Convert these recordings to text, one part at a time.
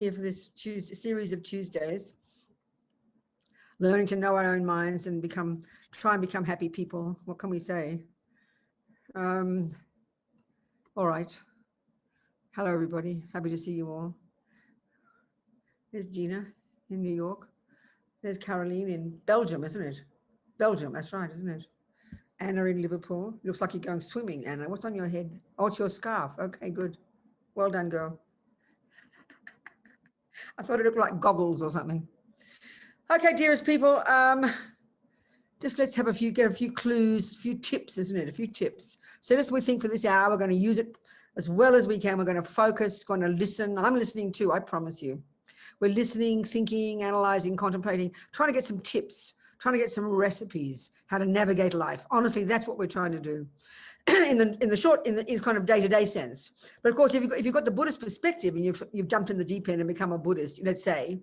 here for this series of Tuesdays, learning to know our own minds and try and become happy people. What can we say? All right. Hello, everybody. Happy to see you all. There's Gina in New York. There's Caroline in Belgium, isn't it? Belgium, that's right, isn't it? Anna in Liverpool. Looks like you're going swimming, Anna. What's on your head? Oh, it's your scarf. Okay, good. Well done, girl. I thought it looked like goggles or something. Okay, dearest people, just let's get a few clues, a few tips, isn't it? A few tips. So just we think for this hour, we're going to use it as well as we can. We're going to focus, going to listen. I'm listening too, I promise you. We're listening, thinking, analyzing, contemplating, trying to get some tips, trying to get some recipes, how to navigate life. Honestly, that's what we're trying to do in the kind of day-to-day sense. But of course, if you've got the Buddhist perspective and you've jumped in the deep end and become a Buddhist, let's say,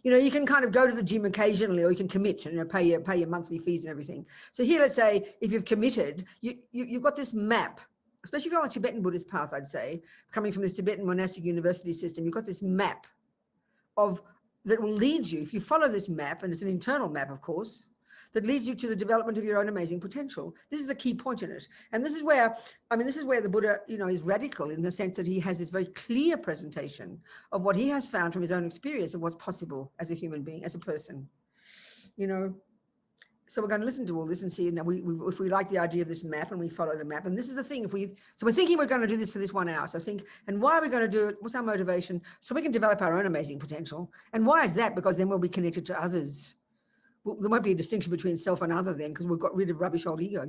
you can kind of go to the gym occasionally, or you can commit and pay your monthly fees and everything. So here, let's say, if you've committed, you've got this map, especially if you're on the Tibetan Buddhist path, I'd say, coming from this Tibetan monastic university system, you've got this map that will lead you, if you follow this map, and it's an internal map, of course, that leads you to the development of your own amazing potential. This is the key point in it. And this is where the Buddha, is radical in the sense that he has this very clear presentation of what he has found from his own experience of what's possible as a human being, as a person. So we're going to listen to all this and see if we like the idea of this map and we follow the map. And this is the thing, so we're thinking we're going to do this for this 1 hour. So and why are we going to do it? What's our motivation? So we can develop our own amazing potential. And why is that? Because then we'll be connected to others. There won't be a distinction between self and other then, because we've got rid of rubbish old ego,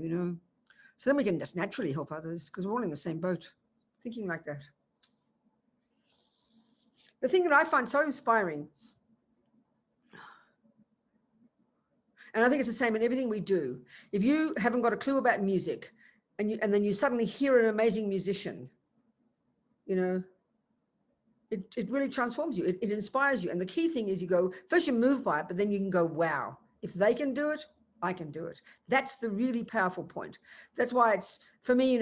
So then we can just naturally help others because we're all in the same boat, thinking like that. The thing that I find so inspiring, and I think it's the same in everything we do. If you haven't got a clue about music and then you suddenly hear an amazing musician, it really transforms you. It inspires you. And the key thing is first you move by it, but then you can go, wow, if they can do it, I can do it. That's the really powerful point. That's why it's, for me,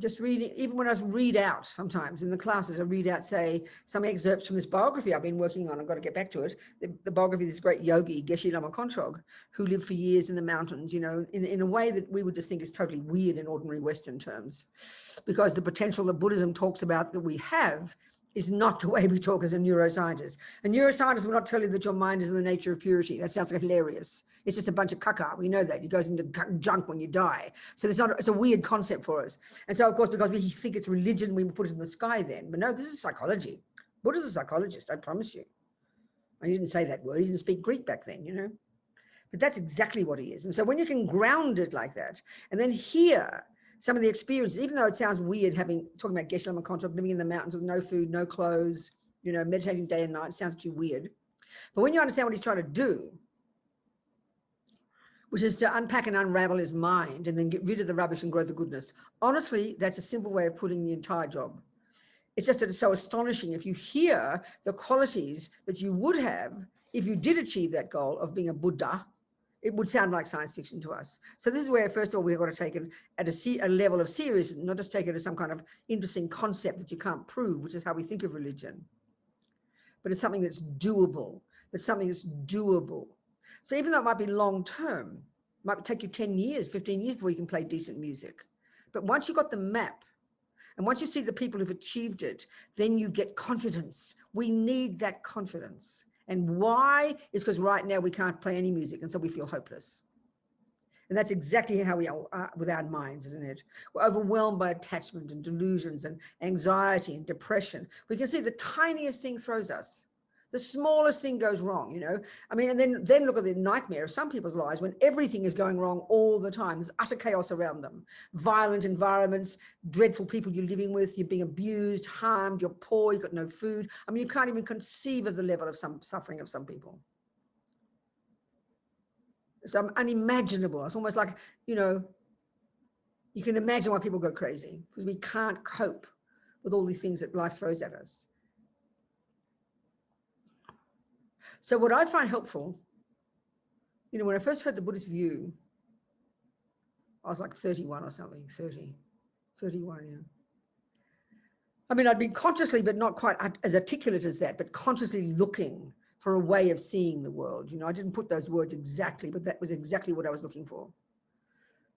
just reading, even when I read out sometimes in the classes, I read out, say, some excerpts from this biography I've been working on. I've got to get back to it. The biography of this great yogi, Geshe Lama Kontrog, who lived for years in the mountains, in a way that we would just think is totally weird in ordinary Western terms. Because the potential that Buddhism talks about that we have is not the way we talk as a neuroscientist. A neuroscientist will not tell you that your mind is in the nature of purity. That sounds like hilarious. It's just a bunch of caca. We know that. It goes into junk when you die. So it's a weird concept for us. And so, of course, because we think it's religion, we put it in the sky then. But no, this is psychology. Buddha's a psychologist, I promise you. I didn't say that word. He didn't speak Greek back then, But that's exactly what he is. And so when you can ground it like that, and then hear some of the experiences, even though it sounds weird talking about Geshe Lama Kontrog, living in the mountains with no food, no clothes, meditating day and night, it sounds too weird. But when you understand what he's trying to do, which is to unpack and unravel his mind and then get rid of the rubbish and grow the goodness. Honestly, that's a simple way of putting the entire job. It's just that it's so astonishing if you hear the qualities that you would have if you did achieve that goal of being a Buddha. It would sound like science fiction to us. So this is where, first of all, we've got to take it at a level of seriousness, not just take it as some kind of interesting concept that you can't prove, which is how we think of religion. But it's something that's doable. So even though it might be long term, it might take you 10 years, 15 years before you can play decent music. But once you've got the map, and once you see the people who've achieved it, then you get confidence. We need that confidence. And why? Is because right now we can't play any music, and so we feel hopeless. And that's exactly how we are with our minds, isn't it? We're overwhelmed by attachment and delusions and anxiety and depression. We can see the tiniest thing throws us. The smallest thing goes wrong, and then look at the nightmare of some people's lives when everything is going wrong all the time. There's utter chaos around them. Violent environments, dreadful people you're living with, you're being abused, harmed, you're poor, you've got no food. You can't even conceive of the level of some suffering of some people. It's unimaginable. It's almost like, you can imagine why people go crazy, because we can't cope with all these things that life throws at us. So what I find helpful, when I first heard the Buddhist view, I was like 31 or something, 31, I mean, I'd been consciously, but not quite as articulate as that, but consciously looking for a way of seeing the world. You know, I didn't put those words exactly, but that was exactly what I was looking for.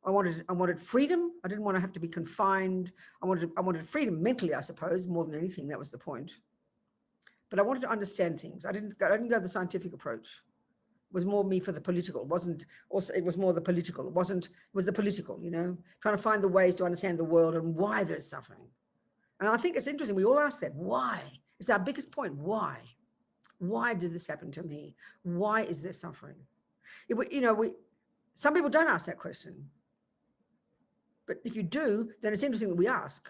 I wanted freedom. I didn't want to have to be confined. I wanted freedom mentally, I suppose, more than anything. That was the point. But I wanted to understand things. I didn't go the scientific approach. It was more me for the political. It was more the political. It was the political, you know, trying to find the ways to understand the world and why there's suffering. And I think it's interesting. We all ask that. Why? It's our biggest point. Why? Why did this happen to me? Why is there suffering? Some people don't ask that question. But if you do, then it's interesting that we ask.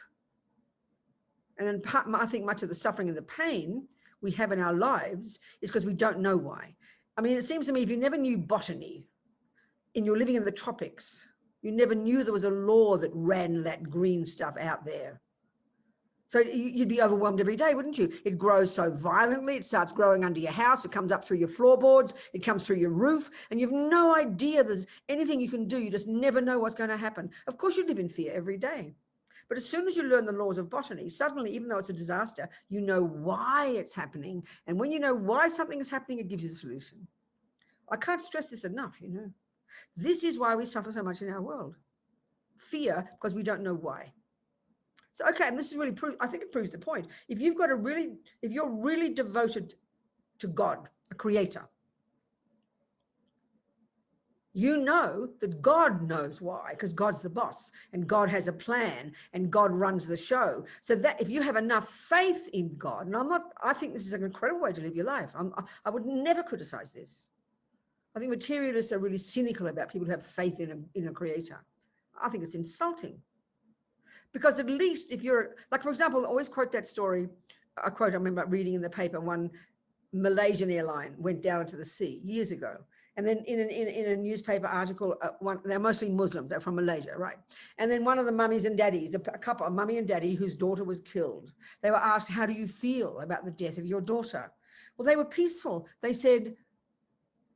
And then I think much of the suffering and the pain we have in our lives is because we don't know why. I mean, it seems to me if you never knew botany and you're living in the tropics, you never knew there was a law that ran that green stuff out there. So you'd be overwhelmed every day, wouldn't you? It grows so violently. It starts growing under your house. It comes up through your floorboards. It comes through your roof. And you've no idea there's anything you can do. You just never know what's going to happen. Of course, you live in fear every day. But as soon as you learn the laws of botany, suddenly, even though it's a disaster, you know why it's happening. And when you know why something is happening, it gives you the solution. I can't stress this enough, you know. This is why we suffer so much in our world. Fear, because we don't know why. So, okay, and this is really I think it proves the point. If you're really devoted to God, a creator, you know that God knows why, because God's the boss and God has a plan and God runs the show. So that if you have enough faith in God, and I think this is an incredible way to live your life. I would never criticize this. I think materialists are really cynical about people who have faith in a creator. I think it's insulting. Because at least if you're, like, for example, I always quote that story, I remember reading in the paper, one Malaysian airline went down into the sea years ago. And then in a newspaper article, they're mostly Muslims, they're from Malaysia, right? And then one of the mummies and daddies, a couple, a mummy and daddy whose daughter was killed, they were asked, how do you feel about the death of your daughter? Well, they were peaceful. They said,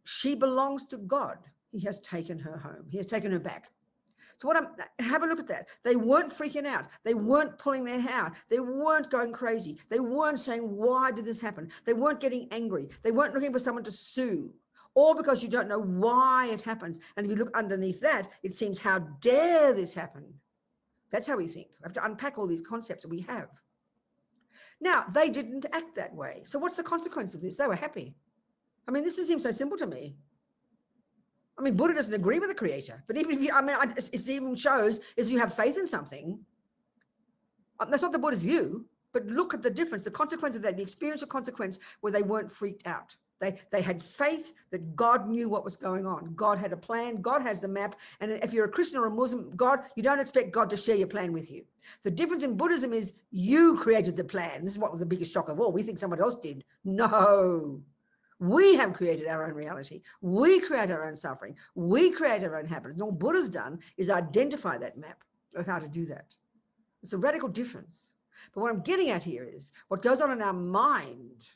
she belongs to God. He has taken her home. He has taken her back. So have a look at that. They weren't freaking out. They weren't pulling their hair out. They weren't going crazy. They weren't saying, why did this happen? They weren't getting angry. They weren't looking for someone to sue. All because you don't know why it happens. And if you look underneath that, it seems, how dare this happen? That's how we think. We have to unpack all these concepts that we have. Now, they didn't act that way. So what's the consequence of this? They were happy. I mean, this seems so simple to me. I mean, Buddha doesn't agree with the creator, but even if you, it even shows is you have faith in something. That's not the Buddha's view, but look at the difference, the consequence of that, the experiential consequence where they weren't freaked out. They had faith that God knew what was going on. God had a plan. God has the map. And if you're a Christian or a Muslim, you don't expect God to share your plan with you. The difference in Buddhism is you created the plan. This is what was the biggest shock of all. We think someone else did. No. We have created our own reality. We create our own suffering. We create our own happiness. And all Buddha's done is identify that map of how to do that. It's a radical difference. But what I'm getting at here is what goes on in our mind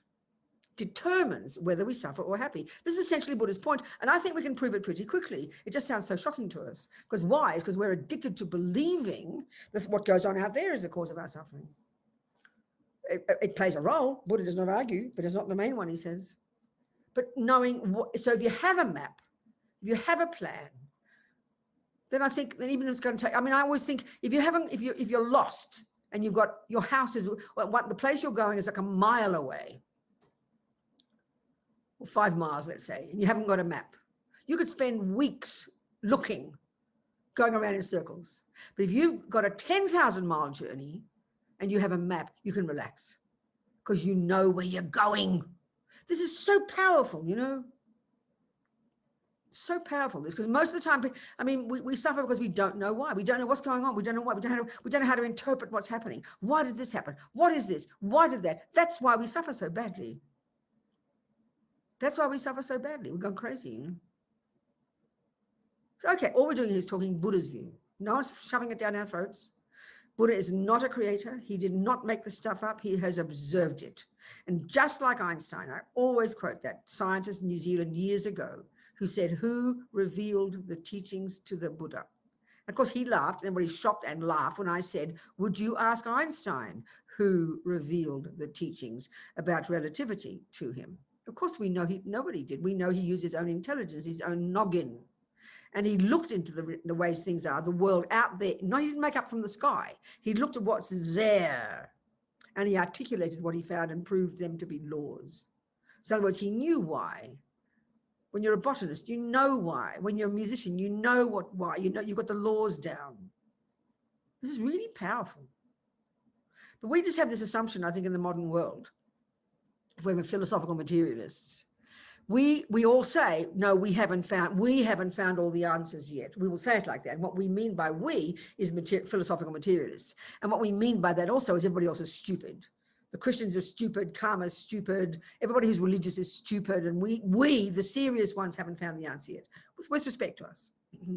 determines whether we suffer or happy. This is essentially Buddha's point, and I think we can prove it pretty quickly. It just sounds so shocking to us. Because why? It's because we're addicted to believing that what goes on out there is the cause of our suffering. It plays a role. Buddha does not argue, but it's not the main one, he says. But knowing so if you have a map, if you have a plan, then I think that even if it's going to take, I always think if you're lost and you've got your house is, the place you're going is like a mile away, or 5 miles, let's say, and you haven't got a map, you could spend weeks looking, going around in circles. But if you've got a 10,000-mile journey and you have a map, you can relax because you know where you're going. This is so powerful, you know, so powerful. This, because most of the time, we suffer because we don't know why. We don't know what's going on. We don't know why. We don't know how to interpret what's happening. Why did this happen? What is this? Why did that? That's why we suffer so badly. That's why we suffer so badly. We've gone crazy. You know? So, okay, all we're doing here is talking Buddha's view. No one's shoving it down our throats. Buddha is not a creator. He did not make the stuff up. He has observed it. And just like Einstein, I always quote that scientist in New Zealand years ago who said, who revealed the teachings to the Buddha? Of course, he laughed, and everybody shocked and laughed when I said, would you ask Einstein who revealed the teachings about relativity to him. Of course, we know nobody did. We know he used his own intelligence, his own noggin. And he looked into the ways things are, the world out there. No, he didn't make up from the sky. He looked at what's there. And he articulated what he found and proved them to be laws. So in other words, he knew why. When you're a botanist, you know why. When you're a musician, you know why. You know, you've got the laws down. This is really powerful. But we just have this assumption, I think, in the modern world, if we're philosophical materialists, we all say, no, we haven't found all the answers yet. We will say it like that. And what we mean by we is philosophical materialists. And what we mean by that also is everybody else is stupid. The Christians are stupid, karma is stupid, everybody who's religious is stupid, and we, the serious ones, haven't found the answer yet. With respect to us,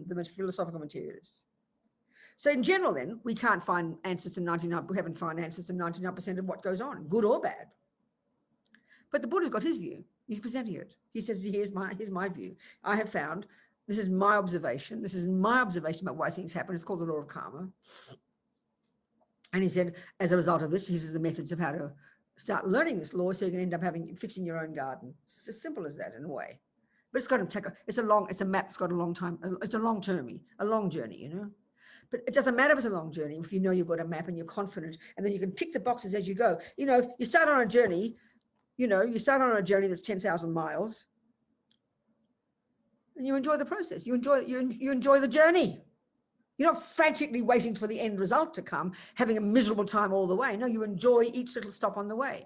the philosophical materialists. So in general, then, we can't find answers to 99%, we haven't found answers to 99% of what goes on, good or bad. But the Buddha's got his view. He's presenting it. He says, here's my view. I have found, this is my observation. This is my observation about why things happen. It's called the law of karma. And he said, as a result of this, these are the methods of how to start learning this law so you can end up fixing your own garden. It's as simple as that in a way. But it's got to take it's a map that's got a long time, it's a long journey, you know. But it doesn't matter if it's a long journey if you know you've got a map and you're confident, and then you can tick the boxes as you go. You know, you start on a journey, that's 10,000 miles, and you enjoy the process. You enjoy the journey. You're not frantically waiting for the end result to come, having a miserable time all the way. No, you enjoy each little stop on the way.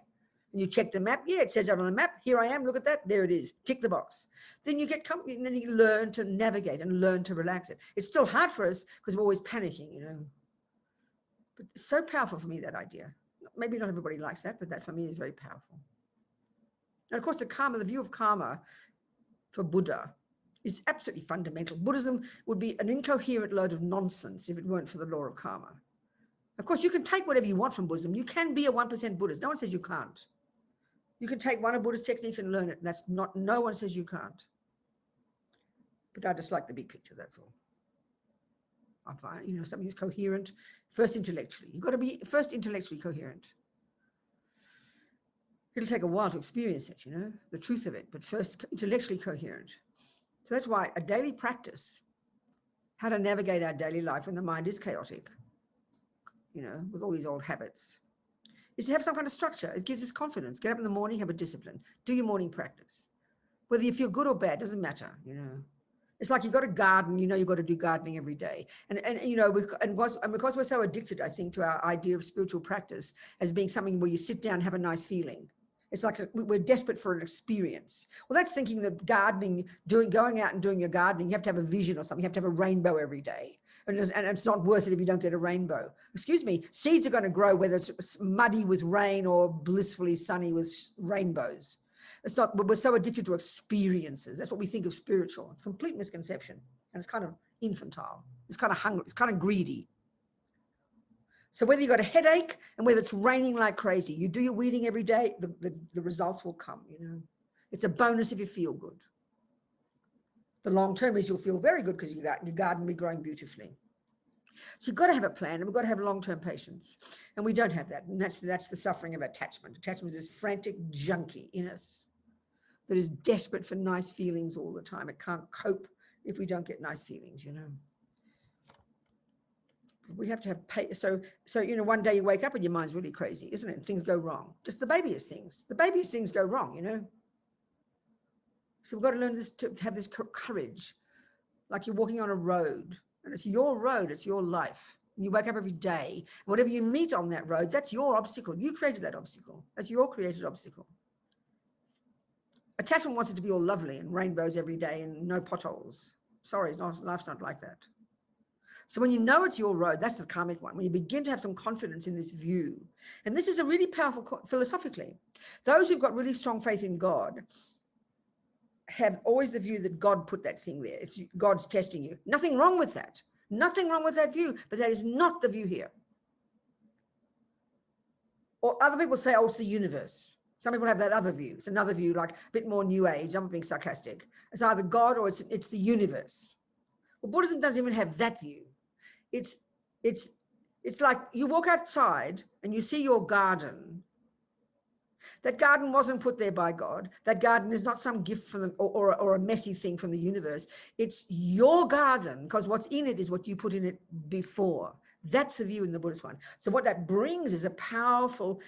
And you check the map. Yeah, it says out on the map, here I am, look at that, there it is, tick the box. Then you get company, and then you learn to navigate and learn to relax it. It's still hard for us because we're always panicking, you know. But it's so powerful for me, that idea. Maybe not everybody likes that, but that for me is very powerful. And of course, the view of karma for Buddha is absolutely fundamental. Buddhism would be an incoherent load of nonsense if it weren't for the law of karma. Of course, you can take whatever you want from Buddhism. You can be a 1% Buddhist. No one says you can't. You can take one of Buddhist techniques and learn it. No one says you can't. But I just like the big picture, that's all. I find, you know, something is coherent, first intellectually. You've got to be first intellectually coherent. It'll take a while to experience it, you know, the truth of it, but first intellectually coherent. So that's why a daily practice, how to navigate our daily life when the mind is chaotic, you know, with all these old habits, is to have some kind of structure. It gives us confidence. Get up in the morning, have a discipline. Do your morning practice. Whether you feel good or bad, doesn't matter, you know. It's like you've got to garden, you know, you've got to do gardening every day. And you know, because we're so addicted, I think, to our idea of spiritual practice as being something where you sit down and have a nice feeling. It's like we're desperate for an experience. Well, that's thinking that gardening, going out and doing your gardening, you have to have a vision or something. You have to have a rainbow every day. And it's not worth it if you don't get a rainbow. Excuse me, seeds are going to grow whether it's muddy with rain or blissfully sunny with rainbows. It's not, but we're so addicted to experiences. That's what we think of spiritual. It's a complete misconception. And it's kind of infantile. It's kind of hungry. It's kind of greedy. So whether you've got a headache and whether it's raining like crazy, you do your weeding every day, the results will come, you know. It's a bonus if you feel good. The long term is you'll feel very good because your garden will be growing beautifully. So you've got to have a plan, and we've got to have long-term patience. And we don't have that. And that's the suffering of attachment. Attachment is this frantic junkie in us that is desperate for nice feelings all the time. It can't cope if we don't get nice feelings, you know. We have to have so you know, one day you wake up and your mind's really crazy, isn't it? And things go wrong. Just the babyest things. The babyest things go wrong, you know. So we've got to learn to have this courage, like you're walking on a road, and it's your road, it's your life. And you wake up every day. Whatever you meet on that road, that's your obstacle. You created that obstacle. That's your created obstacle. Attachment wants it to be all lovely and rainbows every day and no potholes. Sorry, life's not like that. So when you know it's your road, that's the karmic one. When you begin to have some confidence in this view, and this is a really powerful philosophically. Those who've got really strong faith in God have always the view that God put that thing there. It's God's testing you. Nothing wrong with that. Nothing wrong with that view, but that is not the view here. Or other people say, oh, it's the universe. Some people have that other view. It's another view, like a bit more new age. I'm being sarcastic. It's either God or it's the universe. Well, Buddhism doesn't even have that view. It's It's like you walk outside and you see your garden. That garden wasn't put there by God. That garden is not some gift from them or a messy thing from the universe. It's your garden, because what's in it is what you put in it before. That's the view in the Buddhist one. So what that brings is a powerful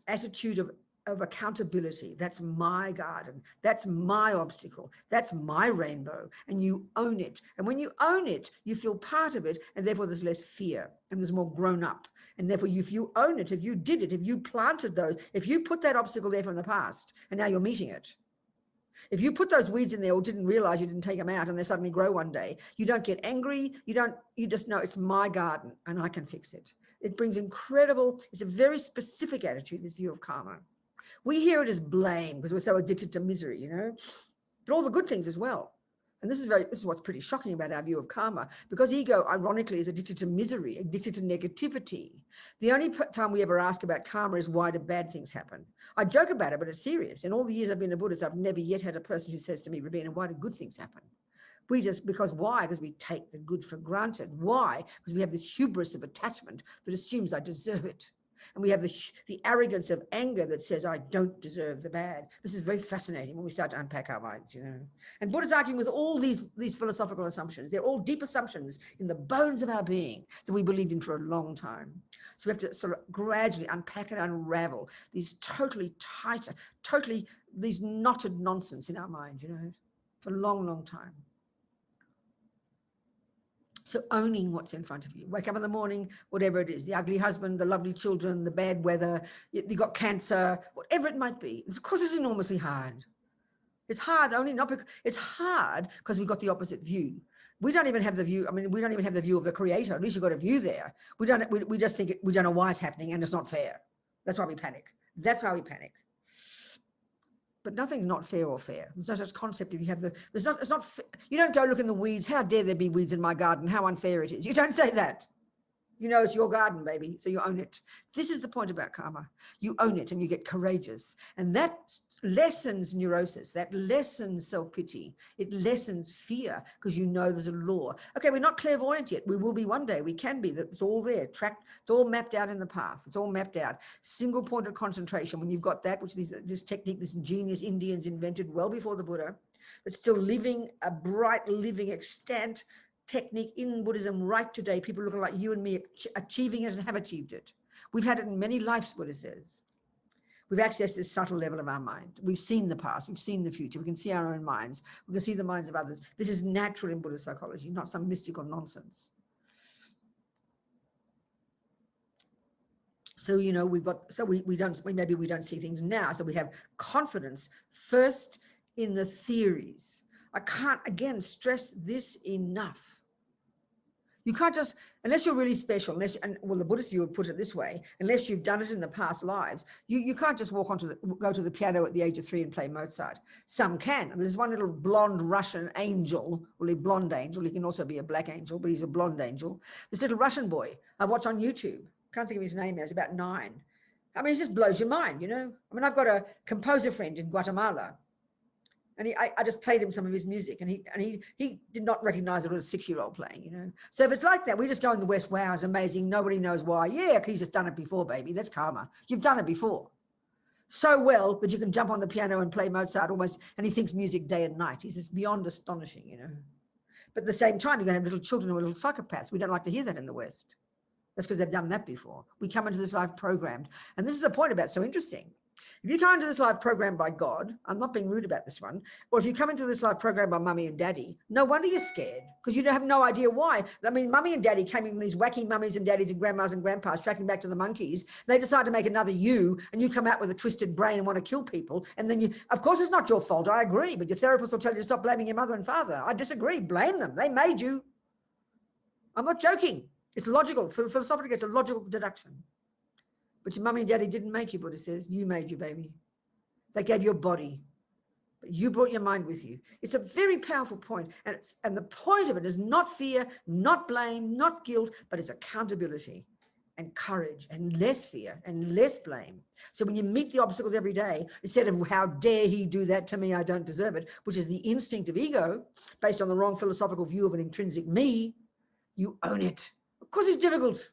attitude of accountability. That's my garden. That's my obstacle. That's my rainbow. And you own it. And when you own it, you feel part of it. And therefore there's less fear and there's more grown up. And therefore, if you own it, if you did it, if you planted those, if you put that obstacle there from the past and now you're meeting it, if you put those weeds in there or didn't realize you didn't take them out and they suddenly grow one day, you don't get angry. You just know it's my garden and I can fix it. It brings it's a very specific attitude, this view of karma. We hear it as blame because we're so addicted to misery, but all the good things as well. And this is what's pretty shocking about our view of karma, because ego, ironically, is addicted to misery, addicted to negativity. The only time we ever ask about karma is, why do bad things happen? I joke about it, but it's serious. In all the years I've been a Buddhist, I've never yet had a person who says to me, Robina, why do good things happen? Why? Because we take the good for granted. Why? Because we have this hubris of attachment that assumes I deserve it. And we have the arrogance of anger that says, I don't deserve the bad. This is very fascinating when we start to unpack our minds, And Buddha's arguing with all these philosophical assumptions. They're all deep assumptions in the bones of our being that we believed in for a long time. So we have to sort of gradually unpack and unravel these these knotted nonsense in our mind, for a long, long time. So owning what's in front of you. Wake up in the morning, whatever it is, the ugly husband, the lovely children, the bad weather, you got cancer, whatever it might be. Of course, it's enormously hard. It's hard it's hard because we've got the opposite view. We don't even have the view. We don't even have the view of the creator. At least you've got a view there. We just think we don't know why it's happening and it's not fair. That's why we panic. But nothing's not fair or fair. There's no such concept. If you have you don't go look in the weeds. How dare there be weeds in my garden? How unfair it is. You don't say that. It's your garden, baby. So you own it. This is the point about karma. You own it and you get courageous. And that lessens neurosis. That lessens self-pity. It lessens fear because there's a law. Okay, we're not clairvoyant yet. We will be one day. We can be. It's all there. Tracked. It's all mapped out in the path. It's all mapped out. Single point of concentration. When you've got that, which this technique, this ingenious Indians invented well before the Buddha, but still living a bright, living, extant technique in Buddhism right today. People looking like you and me achieving it and have achieved it. We've had it in many lives, Buddha says. We've accessed this subtle level of our mind. We've seen the past. We've seen the future. We can see our own minds. We can see the minds of others. This is natural in Buddhist psychology, not some mystical nonsense. So, we don't see things now. So we have confidence first in the theories. I can't, again, stress this enough. You can't just, unless you're really special, the Buddhist view would put it this way, unless you've done it in the past lives, you can't just go to the piano at the age of 3 and play Mozart. Some can. And there's one little blonde Russian angel, a blonde angel. He can also be a black angel, but he's a blonde angel. This little Russian boy I watch on YouTube. Can't think of his name now. He's about 9. It just blows your mind, I've got a composer friend in Guatemala. And I just played him some of his music, and he did not recognize it was a 6-year-old playing, So if it's like that, we just go in the West, wow, it's amazing. Nobody knows why. Yeah, he's just done it before, baby. That's karma. You've done it before. So well that you can jump on the piano and play Mozart almost, and he thinks music day and night. He's just beyond astonishing, But at the same time, you're going to have little children who are little psychopaths. We don't like to hear that in the West. That's because they've done that before. We come into this life programmed. And this is the point about so interesting. If you come into this life programmed by God, I'm not being rude about this one, or if you come into this life programmed by mummy and daddy, no wonder you're scared, because you have no idea why. Mummy and daddy came in these wacky mummies and daddies and grandmas and grandpas tracking back to the monkeys. They decide to make another you, and you come out with a twisted brain and want to kill people. And then of course, it's not your fault. I agree. But your therapist will tell you to stop blaming your mother and father. I disagree. Blame them. They made you. I'm not joking. It's logical. Philosophically, it's a logical deduction. But your mummy and daddy didn't make you, Buddha says. You made you, baby. They gave you a body. But you brought your mind with you. It's a very powerful point. And the point of it is not fear, not blame, not guilt, but it's accountability and courage and less fear and less blame. So when you meet the obstacles every day, instead of how dare he do that to me, I don't deserve it, which is the instinct of ego based on the wrong philosophical view of an intrinsic me, You own it. Of course it's difficult,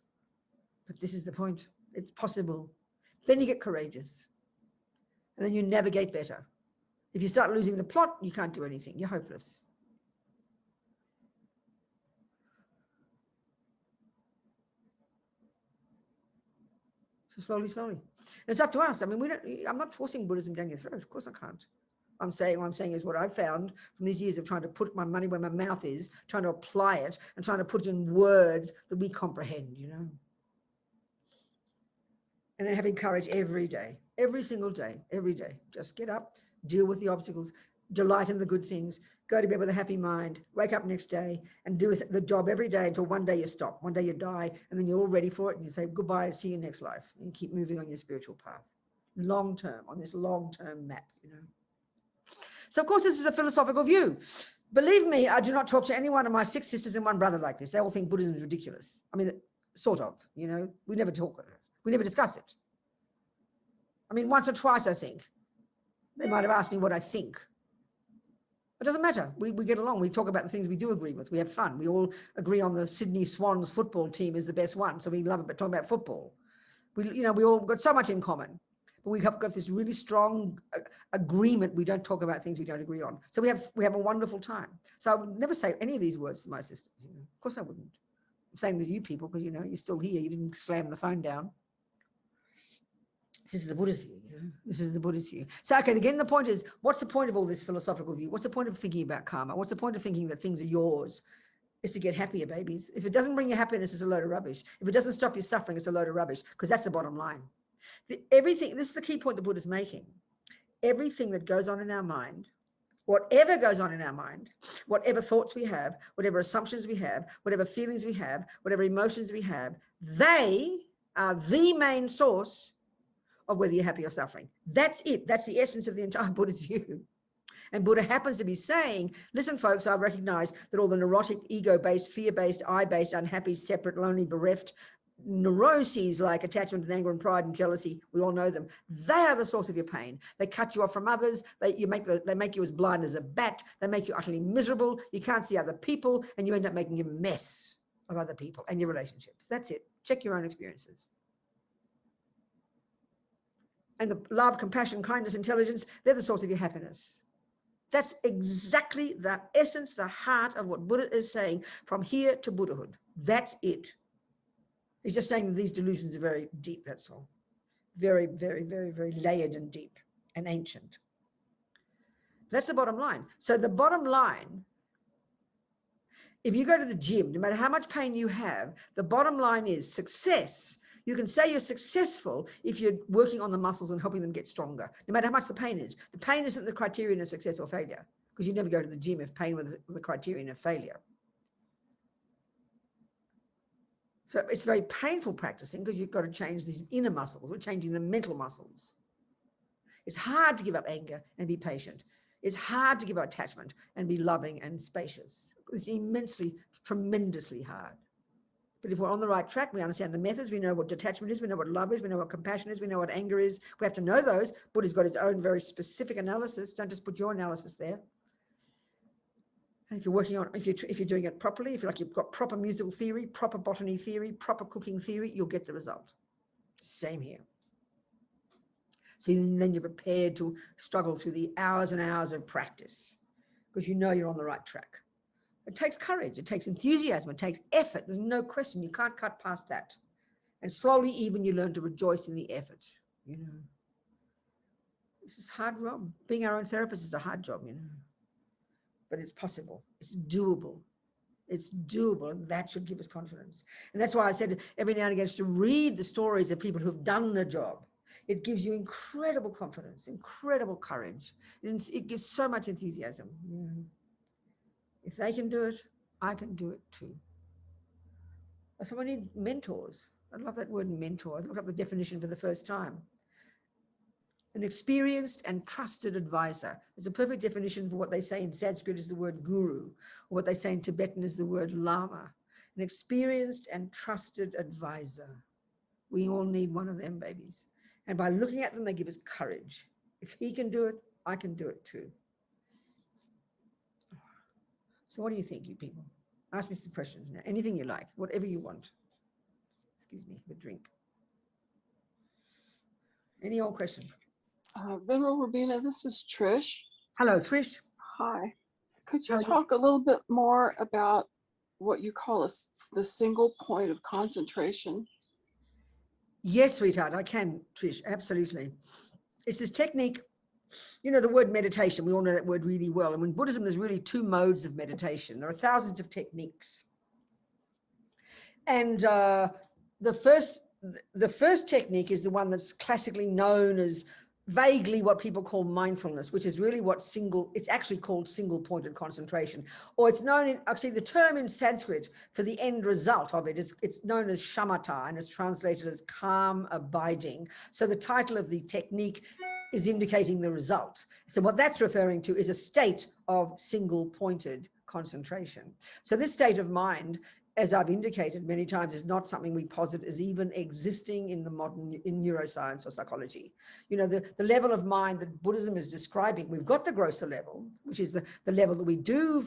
but this is the point. It's possible. Then you get courageous. And then you navigate better. If you start losing the plot, you can't do anything. You're hopeless. So slowly. And it's up to us. I mean, I'm not forcing Buddhism down your throat. Of course I can't. What I'm saying is what I've found from these years of trying to put my money where my mouth is, trying to apply it and trying to put it in words that we comprehend, And then having courage every day, every single day, every day. Just get up, deal with the obstacles, delight in the good things, go to bed with a happy mind, wake up next day and do the job every day until one day you stop, one day you die, and then you're all ready for it and you say goodbye, see you next life. And you keep moving on your spiritual path. Long term, on this long-term map, So of course this is a philosophical view. Believe me, I do not talk to any one of my 6 sisters and 1 brother like this. They all think Buddhism is ridiculous. I mean, sort of, we never talk about it. We never discuss it. I mean, once or twice, I think. They might have asked me what I think. It doesn't matter. We get along. We talk about the things we do agree with. We have fun. We all agree on the Sydney Swans football team is the best one. So we love it, but talking about football. We all got so much in common. But we have got this really strong agreement. We don't talk about things we don't agree on. So we have a wonderful time. So I would never say any of these words to my sisters. Of course I wouldn't. I'm saying to you people because, you're still here. You didn't slam the phone down. This is the Buddhist view, This is the Buddhist view. So, okay, again, the point is, what's the point of all this philosophical view? What's the point of thinking about karma? What's the point of thinking that things are yours? Is to get happier, babies. If it doesn't bring you happiness, it's a load of rubbish. If it doesn't stop you suffering, it's a load of rubbish, because that's the bottom line. This is the key point the Buddha's making. Everything that goes on in our mind, whatever goes on in our mind, whatever thoughts we have, whatever assumptions we have, whatever feelings we have, whatever emotions we have, they are the main source of whether you're happy or suffering. That's it. That's the essence of the entire Buddhist view. And Buddha happens to be saying, listen, folks, I recognize that all the neurotic, ego-based, fear-based, I-based, unhappy, separate, lonely, bereft neuroses like attachment and anger and pride and jealousy, we all know them. They are the source of your pain. They cut you off from others. They make you as blind as a bat. They make you utterly miserable. You can't see other people, and you end up making a mess of other people and your relationships. That's it. Check your own experiences. And the love, compassion, kindness, intelligence, they're the source of your happiness. That's exactly the essence, the heart of what Buddha is saying from here to Buddhahood. That's it. He's just saying that these delusions are very deep, that's all. Very, very, very, very layered and deep and ancient. That's the bottom line. So the bottom line, if you go to the gym, no matter how much pain you have, the bottom line is success. You can say you're successful if you're working on the muscles and helping them get stronger, no matter how much the pain is. The pain isn't the criterion of success or failure, because you never go to the gym if pain was the criterion of failure. So it's very painful practicing because you've got to change these inner muscles. We're changing the mental muscles. It's hard to give up anger and be patient. It's hard to give up attachment and be loving and spacious. It's immensely, tremendously hard. But if we're on the right track, we understand the methods, we know what detachment is, we know what love is, we know what compassion is, we know what anger is. We have to know those. Buddha's got his own very specific analysis. Don't just put your analysis there. And if you're working on, if you're doing it properly, if you've got proper musical theory, proper botany theory, proper cooking theory, you'll get the result. Same here. So then you're prepared to struggle through the hours and hours of practice because you know you're on the right track. It takes courage, it takes enthusiasm, it takes effort. There's no question. You can't cut past that. And slowly even you learn to rejoice in the effort, This is a hard job. Being our own therapist is a hard job, But it's possible. It's doable. It's doable, and that should give us confidence. And that's why I said every now and again to read the stories of people who've done the job. It gives you incredible confidence, incredible courage. And it gives so much enthusiasm. If they can do it, I can do it too. So we need mentors. I love that word mentor. I looked up the definition for the first time. An experienced and trusted advisor. It's a perfect definition for what they say in Sanskrit is the word guru, or what they say in Tibetan is the word lama. An experienced and trusted advisor. We all need one of them, babies. And by looking at them, they give us courage. If he can do it, I can do it too. So what do you think, you people? Ask me some questions now. Anything you like, whatever you want. Excuse me, a drink. Any old question? Venerable Robina, this is Trish. Hello, Trish. Hi. Could you How are you? talk a little bit more about what you call the single point of concentration? Yes, sweetheart, I can, Trish, absolutely. It's this technique, you know, the word meditation, we all know that word really well. And in Buddhism, there's really two modes of meditation. There are thousands of techniques. And the first technique is the one that's classically known as vaguely what people call mindfulness, which is really it's actually called single pointed concentration, or it's known in, actually the term in Sanskrit for the end result of it is, it's known as shamatha, and it's translated as calm abiding. So the title of the technique is indicating the result. So what that's referring to is a state of single pointed concentration. So this state of mind, as I've indicated many times, is not something we posit as even existing in in neuroscience or psychology. You know, the level of mind that Buddhism is describing, we've got the grosser level, which is the level that we do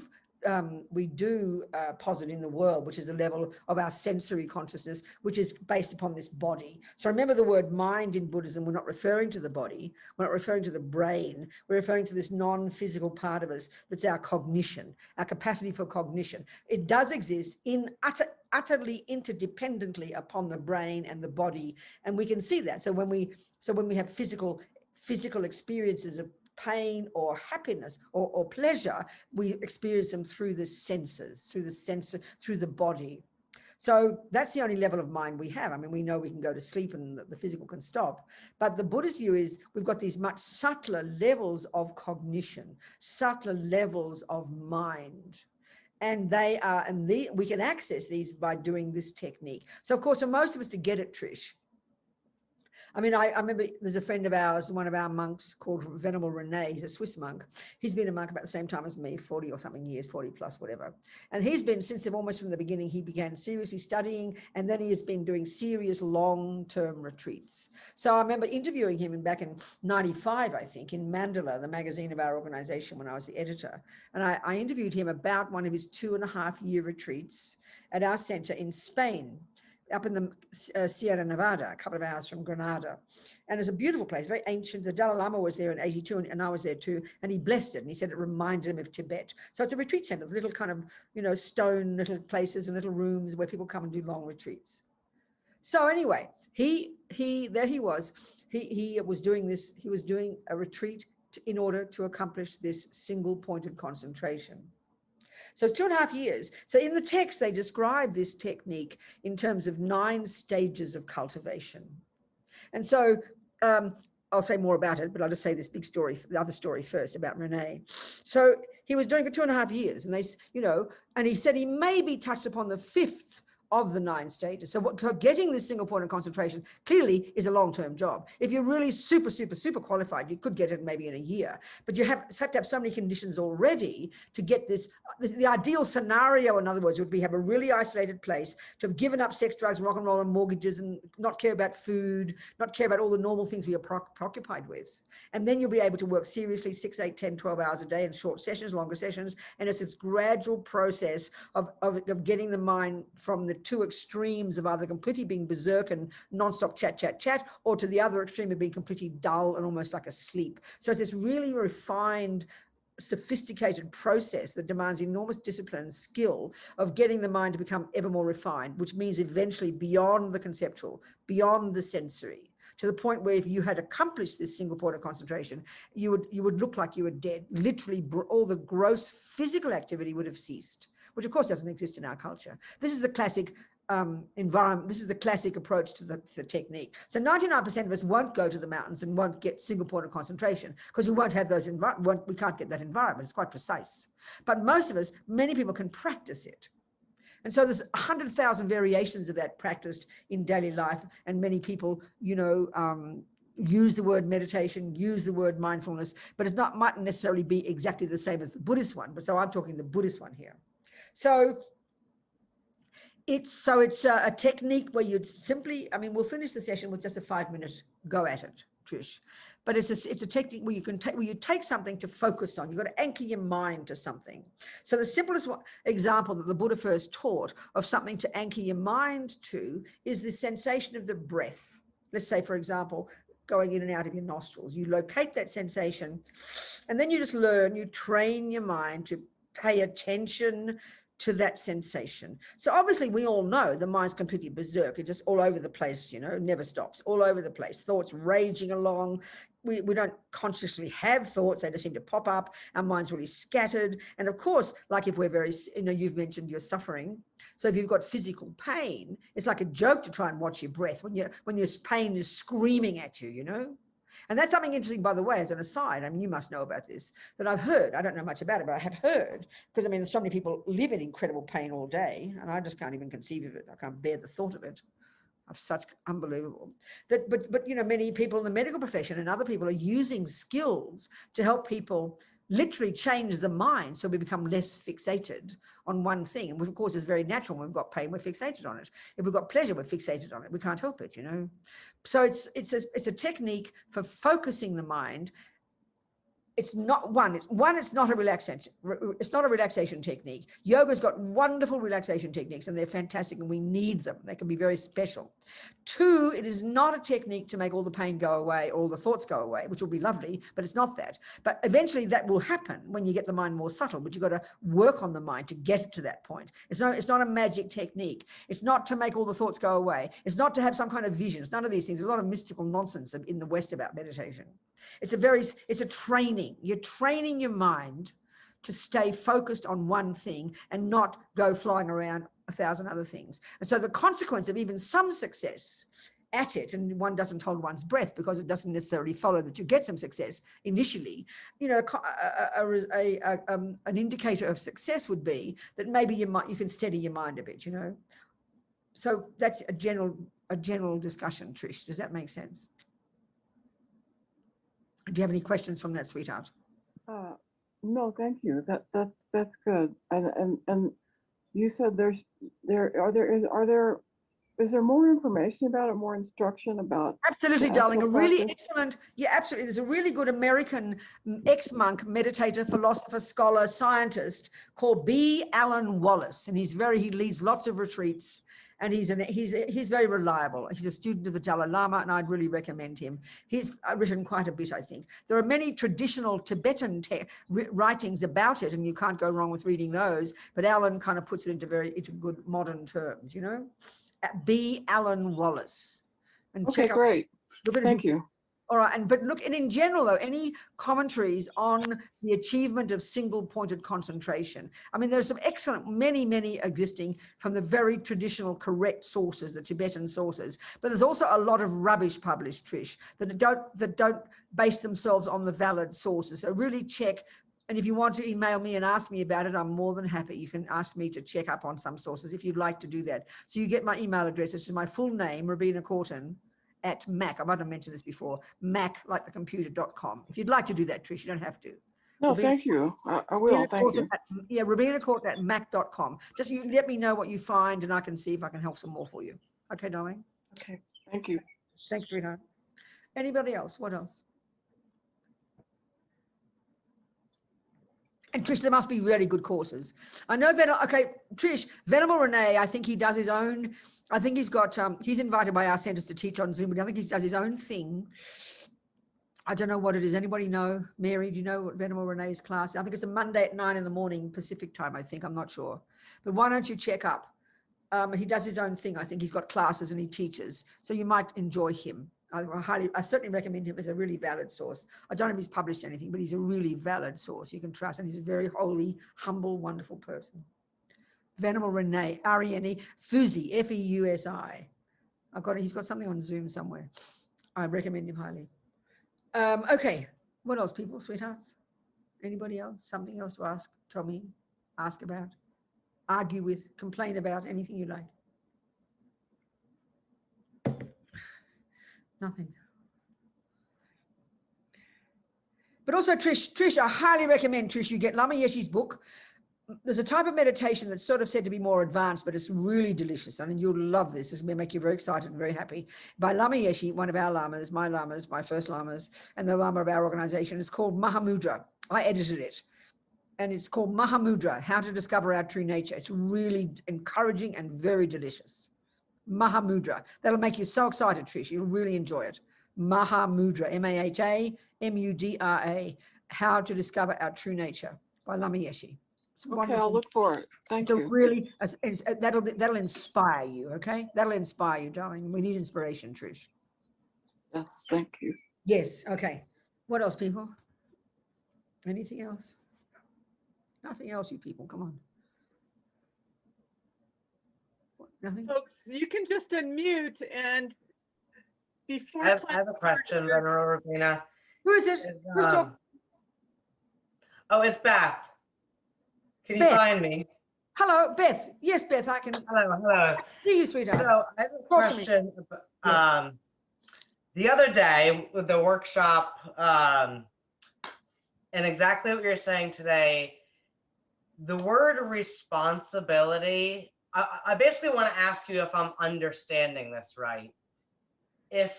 posit in the world, which is the level of our sensory consciousness, which is based upon this body. So remember the word mind in Buddhism, we're not referring to the body, we're not referring to the brain, we're referring to this non-physical part of us that's our cognition, our capacity for cognition. It does exist utterly interdependently upon the brain and the body, and we can see that. So when we have physical experiences of pain or happiness or pleasure, we experience them through the senses, through the body. So that's the only level of mind we have. I mean, we know we can go to sleep and the physical can stop. But the Buddhist view is we've got these much subtler levels of cognition, subtler levels of mind. And we can access these by doing this technique. So of course, for most of us to get it, Trish, I mean, I remember there's a friend of ours, one of our monks called Venerable Rene. He's a Swiss monk. He's been a monk about the same time as me, 40 or something years, 40 plus, whatever. And he's been, since almost from the beginning, he began seriously studying, and then he has been doing serious long-term retreats. So I remember interviewing him back in 95, I think, in Mandala, the magazine of our organization, when I was the editor. And I interviewed him about one of his 2.5-year retreats at our center in Spain, up in the Sierra Nevada, a couple of hours from Granada. And it's a beautiful place, very ancient. The Dalai Lama was there in 82, and I was there too, and he blessed it, and he said it reminded him of Tibet. So it's a retreat center, little kind of, you know, stone little places and little rooms where people come and do long retreats. So anyway, he was doing a retreat in order to accomplish this single pointed concentration. So it's 2.5 years. So in the text, they describe this technique in terms of 9 stages of cultivation. And so I'll say more about it, but I'll just say this big story, the other story first about Rene. So he was doing it for 2.5 years, and and he said he maybe touched upon the 5th of the 9 stages. So getting this single point of concentration clearly is a long-term job. If you're really super qualified, you could get it maybe in a year, but you have to have so many conditions already to get this. The ideal scenario, in other words, would be have a really isolated place, to have given up sex, drugs, rock and roll and mortgages, and not care about food, not care about all the normal things we are preoccupied with. And then you'll be able to work seriously 6, 8, 10, 12 hours a day in short sessions, longer sessions. And it's this gradual process of getting the mind from the 2 extremes of either completely being berserk and nonstop chat, or to the other extreme of being completely dull and almost like asleep. So it's this really refined, sophisticated process that demands enormous discipline and skill of getting the mind to become ever more refined, which means eventually beyond the conceptual, beyond the sensory, to the point where if you had accomplished this single point of concentration, you would look like you were dead. Literally, all the gross physical activity would have ceased, which of course doesn't exist in our culture. This is the classic environment. This is the classic approach to the technique. So 99% of us won't go to the mountains and won't get single point of concentration because we won't have those we can't get that environment. It's quite precise. But most of us, many people can practice it. And so there's 100,000 variations of that practiced in daily life. And many people, use the word meditation, use the word mindfulness, but it mightn't necessarily be exactly the same as the Buddhist one. But so I'm talking the Buddhist one here. So it's a technique where you'd simply, we'll finish the session with just a 5-minute go at it. Trish. But it's a technique where you take something to focus on. You've got to anchor your mind to something. So the simplest example that the Buddha first taught of something to anchor your mind to is the sensation of the breath. Let's say, for example, going in and out of your nostrils. You locate that sensation, and then you just you train your mind to pay attention to that sensation. So obviously we all know the mind's completely berserk. It's just all over the place, never stops, all over the place. Thoughts raging along. We don't consciously have thoughts. They just seem to pop up. Our mind's really scattered. And of course, like if we're very, you've mentioned you're suffering. So if you've got physical pain, it's like a joke to try and watch your breath when your pain is screaming at you. And that's something interesting, by the way, as an aside. I mean, you must know about this, that I've heard. I don't know much about it, but I have heard, because I mean, so many people live in incredible pain all day, and I just can't even conceive of it. I can't bear the thought of it. Of such unbelievable that, but many people in the medical profession and other people are using skills to help people literally change the mind so we become less fixated on one thing. And of course, it's very natural. When we've got pain, we're fixated on it. If we've got pleasure, we're fixated on it. We can't help it, So it's a technique for focusing the mind. It's not it's not a relaxation. It's not a relaxation technique. Yoga's got wonderful relaxation techniques, and they're fantastic, and we need them. They can be very special. 2, it is not a technique to make all the pain go away, or all the thoughts go away, which will be lovely, but it's not that. But eventually that will happen when you get the mind more subtle, but you've got to work on the mind to get it to that point. It's not a magic technique. It's not to make all the thoughts go away. It's not to have some kind of vision. It's none of these things. There's a lot of mystical nonsense in the West about meditation. It's a training. You're training your mind to stay focused on one thing and not go flying around 1,000 other things. And so the consequence of even some success at it, and one doesn't hold one's breath because it doesn't necessarily follow that you get some success initially, an indicator of success would be that maybe you can steady your mind a bit, So that's a general discussion, Trish. Does that make sense? Do you have any questions from that, sweetheart? No, thank you. That's good. And you said is there more information about it, more instruction about? Absolutely, darling. A really excellent, absolutely. There's a really good American ex-monk, meditator, philosopher, scholar, scientist called B. Alan Wallace, and he leads lots of retreats. And he's very reliable. He's a student of the Dalai Lama, and I'd really recommend him. He's written quite a bit, I think. There are many traditional Tibetan writings about it, and you can't go wrong with reading those. But Alan kind of puts it into good modern terms, B. Alan Wallace. And okay, great. Thank you. All right, but look, and in general, though, any commentaries on the achievement of single-pointed concentration? I mean, there's some excellent, many existing from the very traditional, correct sources, the Tibetan sources. But there's also a lot of rubbish published, Trish, that don't base themselves on the valid sources. So really check. And if you want to email me and ask me about it, I'm more than happy. You can ask me to check up on some sources if you'd like to do that. So you get my email address, which is my full name, Robina Courtin, at Mac. I might have mentioned this before. Mac, like the computer.com. If you'd like to do that, Trish, you don't have to. No, thank you. I will. Thank you. Robina Courtin at Mac.com. Just you let me know what you find, and I can see if I can help some more for you. Okay, darling? Okay. Thank you. Thanks, sweetheart. Anybody else? What else? And Trish, there must be really good courses. I know Trish, Venerable Renee, I think he does his own. I think he's got, he's invited by our centers to teach on Zoom, but I think he does his own thing. I don't know what it is. Anybody know? Mary, do you know what Venerable Renee's class is? I think it's a Monday at 9 a.m. Pacific time, I think. I'm not sure. But why don't you check up? He does his own thing. I think he's got classes and he teaches. So you might enjoy him. I certainly recommend him as a really valid source. I don't know if he's published anything, but he's a really valid source you can trust. And he's a very holy, humble, wonderful person. Venerable Renee, R-E-N-E, Fuzzy, F-E-U-S-I. He's got something on Zoom somewhere. I recommend him highly. Okay, what else, people, sweethearts? Anybody else? Something else to ask, tell me, ask about, argue with, complain about, anything you like. Nothing. But also, Trish, I highly recommend, Trish, you get Lama Yeshe's book. there's a type of meditation that's sort of said to be more advanced, but it's really delicious. I mean, you'll love this. It's going to make you very excited and very happy. By Lama Yeshe, one of our lamas, my first lamas, and the lama of our organization. It's called Mahamudra. I edited it. And it's called Mahamudra, How to Discover Our True Nature. It's really encouraging and very delicious. Mahamudra. That'll make you so excited, Trish. You'll really enjoy it. Mahamudra, Mahamudra, How to Discover Our True Nature by Lama Yeshe. It's Okay, wonderful. I'll look for it. Thank you. Really, that'll inspire you, okay? That'll inspire you, darling. We need inspiration, Trish. Yes, thank you. Yes, okay. What else, people? Anything else? Nothing else, you people. Come on. What, nothing? Folks, you can just unmute and before I have a question, Venerable Robina. Who is it? Who's talking? Oh, it's Beth. Can you Beth. find me? Hello, Beth. Yes, Beth, I can Hello. see you, sweetheart. So I have a Talk to me. question. The other day with the workshop, and exactly what you're saying today, the word responsibility, I basically want to ask you if I'm understanding this right. If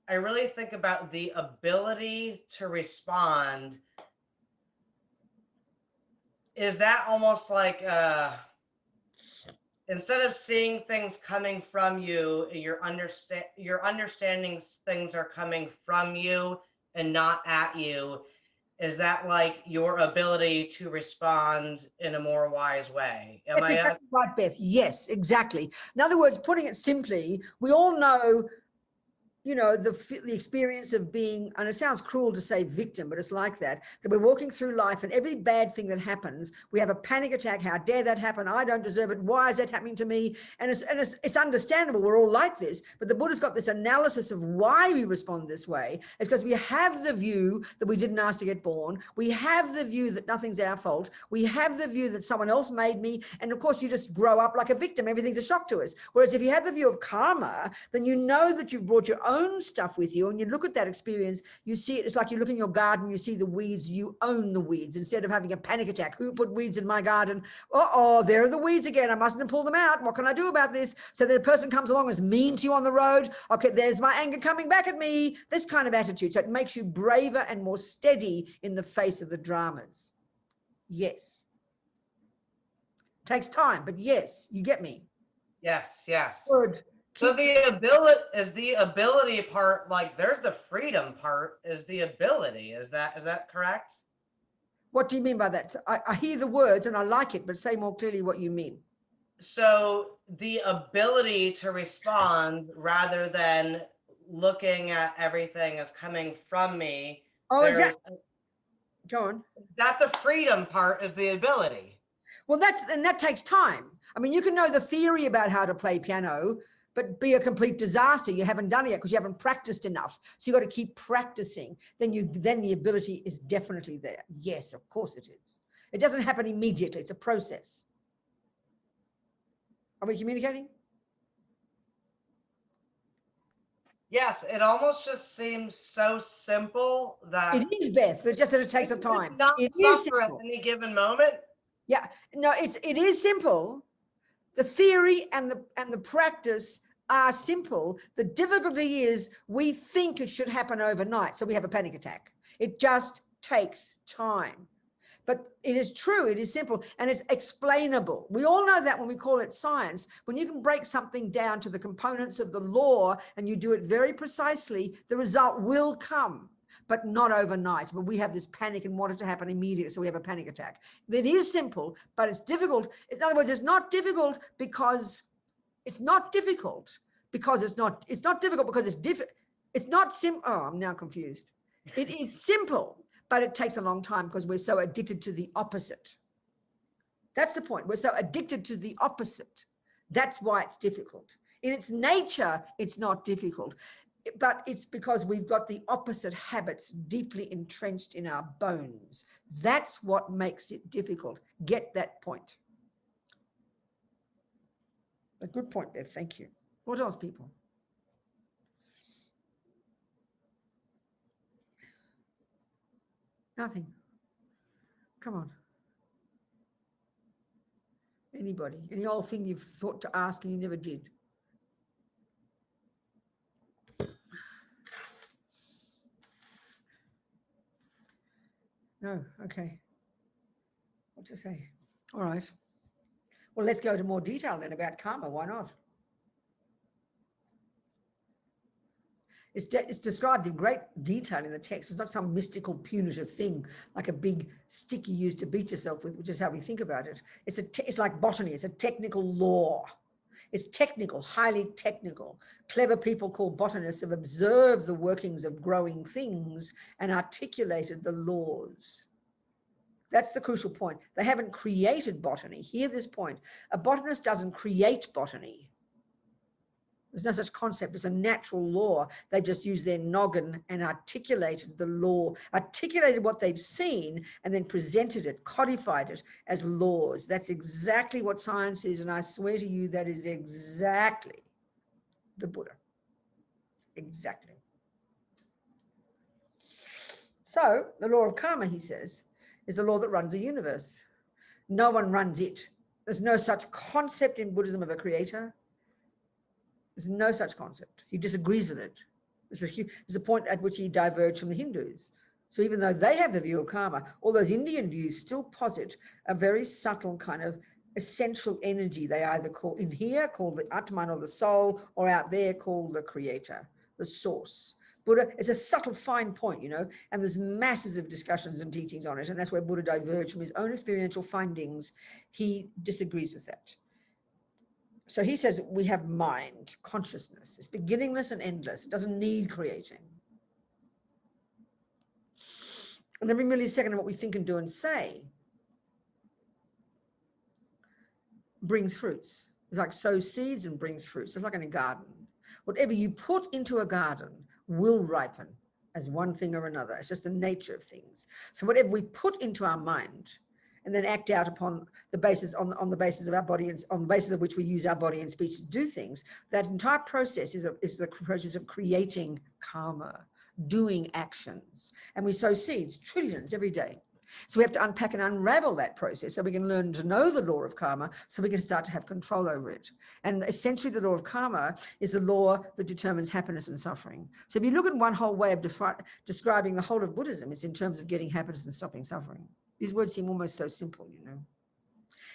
I really think about the ability to respond, is that almost like instead of seeing things coming from you, you're understanding things are coming from you and not at you? Is that like your ability to respond in a more wise way? That's exactly right, Beth. Yes, exactly. In other words, putting it simply, we all know, you know, the experience of being, and it sounds cruel to say victim, but it's like that we're walking through life and every bad thing that happens, we have a panic attack. How dare that happen? I don't deserve it. Why is that happening to me? And it's understandable. We're all like this, but the Buddha's got this analysis of why we respond this way. It's because we have the view that we didn't ask to get born. We have the view that nothing's our fault. We have the view that someone else made me. And of course, you just grow up like a victim. Everything's a shock to us. Whereas if you have the view of karma, then you know that you've brought your own stuff with you, and you look at that experience, you see it's like you look in your garden, you see the weeds, you own the weeds instead of having a panic attack. Who put weeds in my garden? Oh, there are the weeds again. I mustn't pull them out. What can I do about this? So the person comes along is mean to you on the road. Okay, there's my anger coming back at me. This kind of attitude. So it makes you braver and more steady in the face of the dramas. Yes. Takes time, but yes, you get me. Yes. Good. So the ability part, like there's the freedom part, is the ability. Is that correct? What do you mean by that? I hear the words and I like it, but say more clearly what you mean. So the ability to respond rather than looking at everything as coming from me. Oh, exactly. Go on. That the freedom part is the ability. Well, that takes time. I mean, you can know the theory about how to play piano, but be a complete disaster. You haven't done it yet because you haven't practiced enough. So you got to keep practicing. Then the ability is definitely there. Yes, of course it is. It doesn't happen immediately. It's a process. Are we communicating? Yes, it almost just seems so simple that It is, Beth. It's just that it takes some time. It is simple at any given moment. Yeah, no, it is simple. The theory and the practice are simple. The difficulty is we think it should happen overnight, so we have a panic attack. It just takes time. But it is true, it is simple, and it's explainable. We all know that when we call it science. When you can break something down to the components of the law and you do it very precisely, the result will come, but not overnight. But we have this panic and want it to happen immediately, so we have a panic attack. It is simple, but it's difficult. In other words, it's not difficult because it's not difficult because it's not difficult because it's not simple. Oh, I'm now confused. It is simple, but it takes a long time because we're so addicted to the opposite. That's the point. We're so addicted to the opposite. That's why it's difficult. In its nature, it's not difficult, but it's because we've got the opposite habits deeply entrenched in our bones. That's what makes it difficult. Get that point. A good point there. Thank you. What else, people? Nothing. Come on. Anybody? Any old thing you've thought to ask and you never did? No? Okay. What to say? All right. Well, let's go to more detail then about karma. Why not? It's described in great detail in the text. It's not some mystical, punitive thing like a big stick you use to beat yourself with, which is how we think about it. It's like botany. It's a technical law. It's technical, highly technical. Clever people called botanists have observed the workings of growing things and articulated the laws. That's the crucial point. They haven't created botany. Hear this point. A botanist doesn't create botany. There's no such concept. It's a natural law. They just used their noggin and articulated the law, articulated what they've seen, and then presented it, codified it as laws. That's exactly what science is, and I swear to you, that is exactly the Buddha. Exactly. So, the law of karma, he says, is the law that runs the universe. No one runs it. There's no such concept in Buddhism of a creator. There's no such concept. He disagrees with it. There's a point at which he diverged from the Hindus. So even though they have the view of karma, all those Indian views still posit a very subtle kind of essential energy. They either call in here, called the Atman or the soul, or out there called the creator, the source. Buddha is a subtle, fine point, you know, and there's masses of discussions and teachings on it. And that's where Buddha diverged from his own experiential findings. He disagrees with that. So he says we have mind, consciousness. It's beginningless and endless. It doesn't need creating. And every millisecond of what we think and do and say brings fruits. It's like sow seeds and brings fruits. It's like in a garden. Whatever you put into a garden will ripen as one thing or another. It's just the nature of things. So whatever we put into our mind and then act out upon the basis, on the basis of our body, and on the basis of which we use our body and speech to do things, that entire process is the process of creating karma, doing actions. And we sow seeds, trillions every day. So we have to unpack and unravel that process so we can learn to know the law of karma, so we can start to have control over it. And essentially the law of karma is the law that determines happiness and suffering. So if you look at one whole way of describing the whole of Buddhism, it's in terms of getting happiness and stopping suffering. These words seem almost so simple, you know.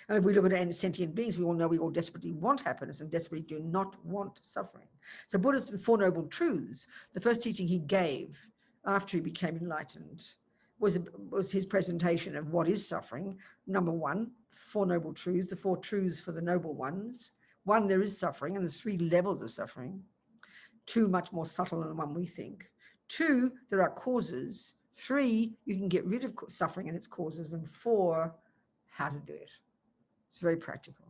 And if we look at sentient beings, we all know we all desperately want happiness and desperately do not want suffering. So Buddha's Four Noble Truths, the first teaching he gave after he became enlightened, was his presentation of what is suffering. Number one, Four Noble Truths, the four truths for the noble ones. One, there is suffering, and there's three levels of suffering. Two, much more subtle than the one we think. Two, there are causes. Three, you can get rid of suffering and its causes. And four, how to do it. It's very practical.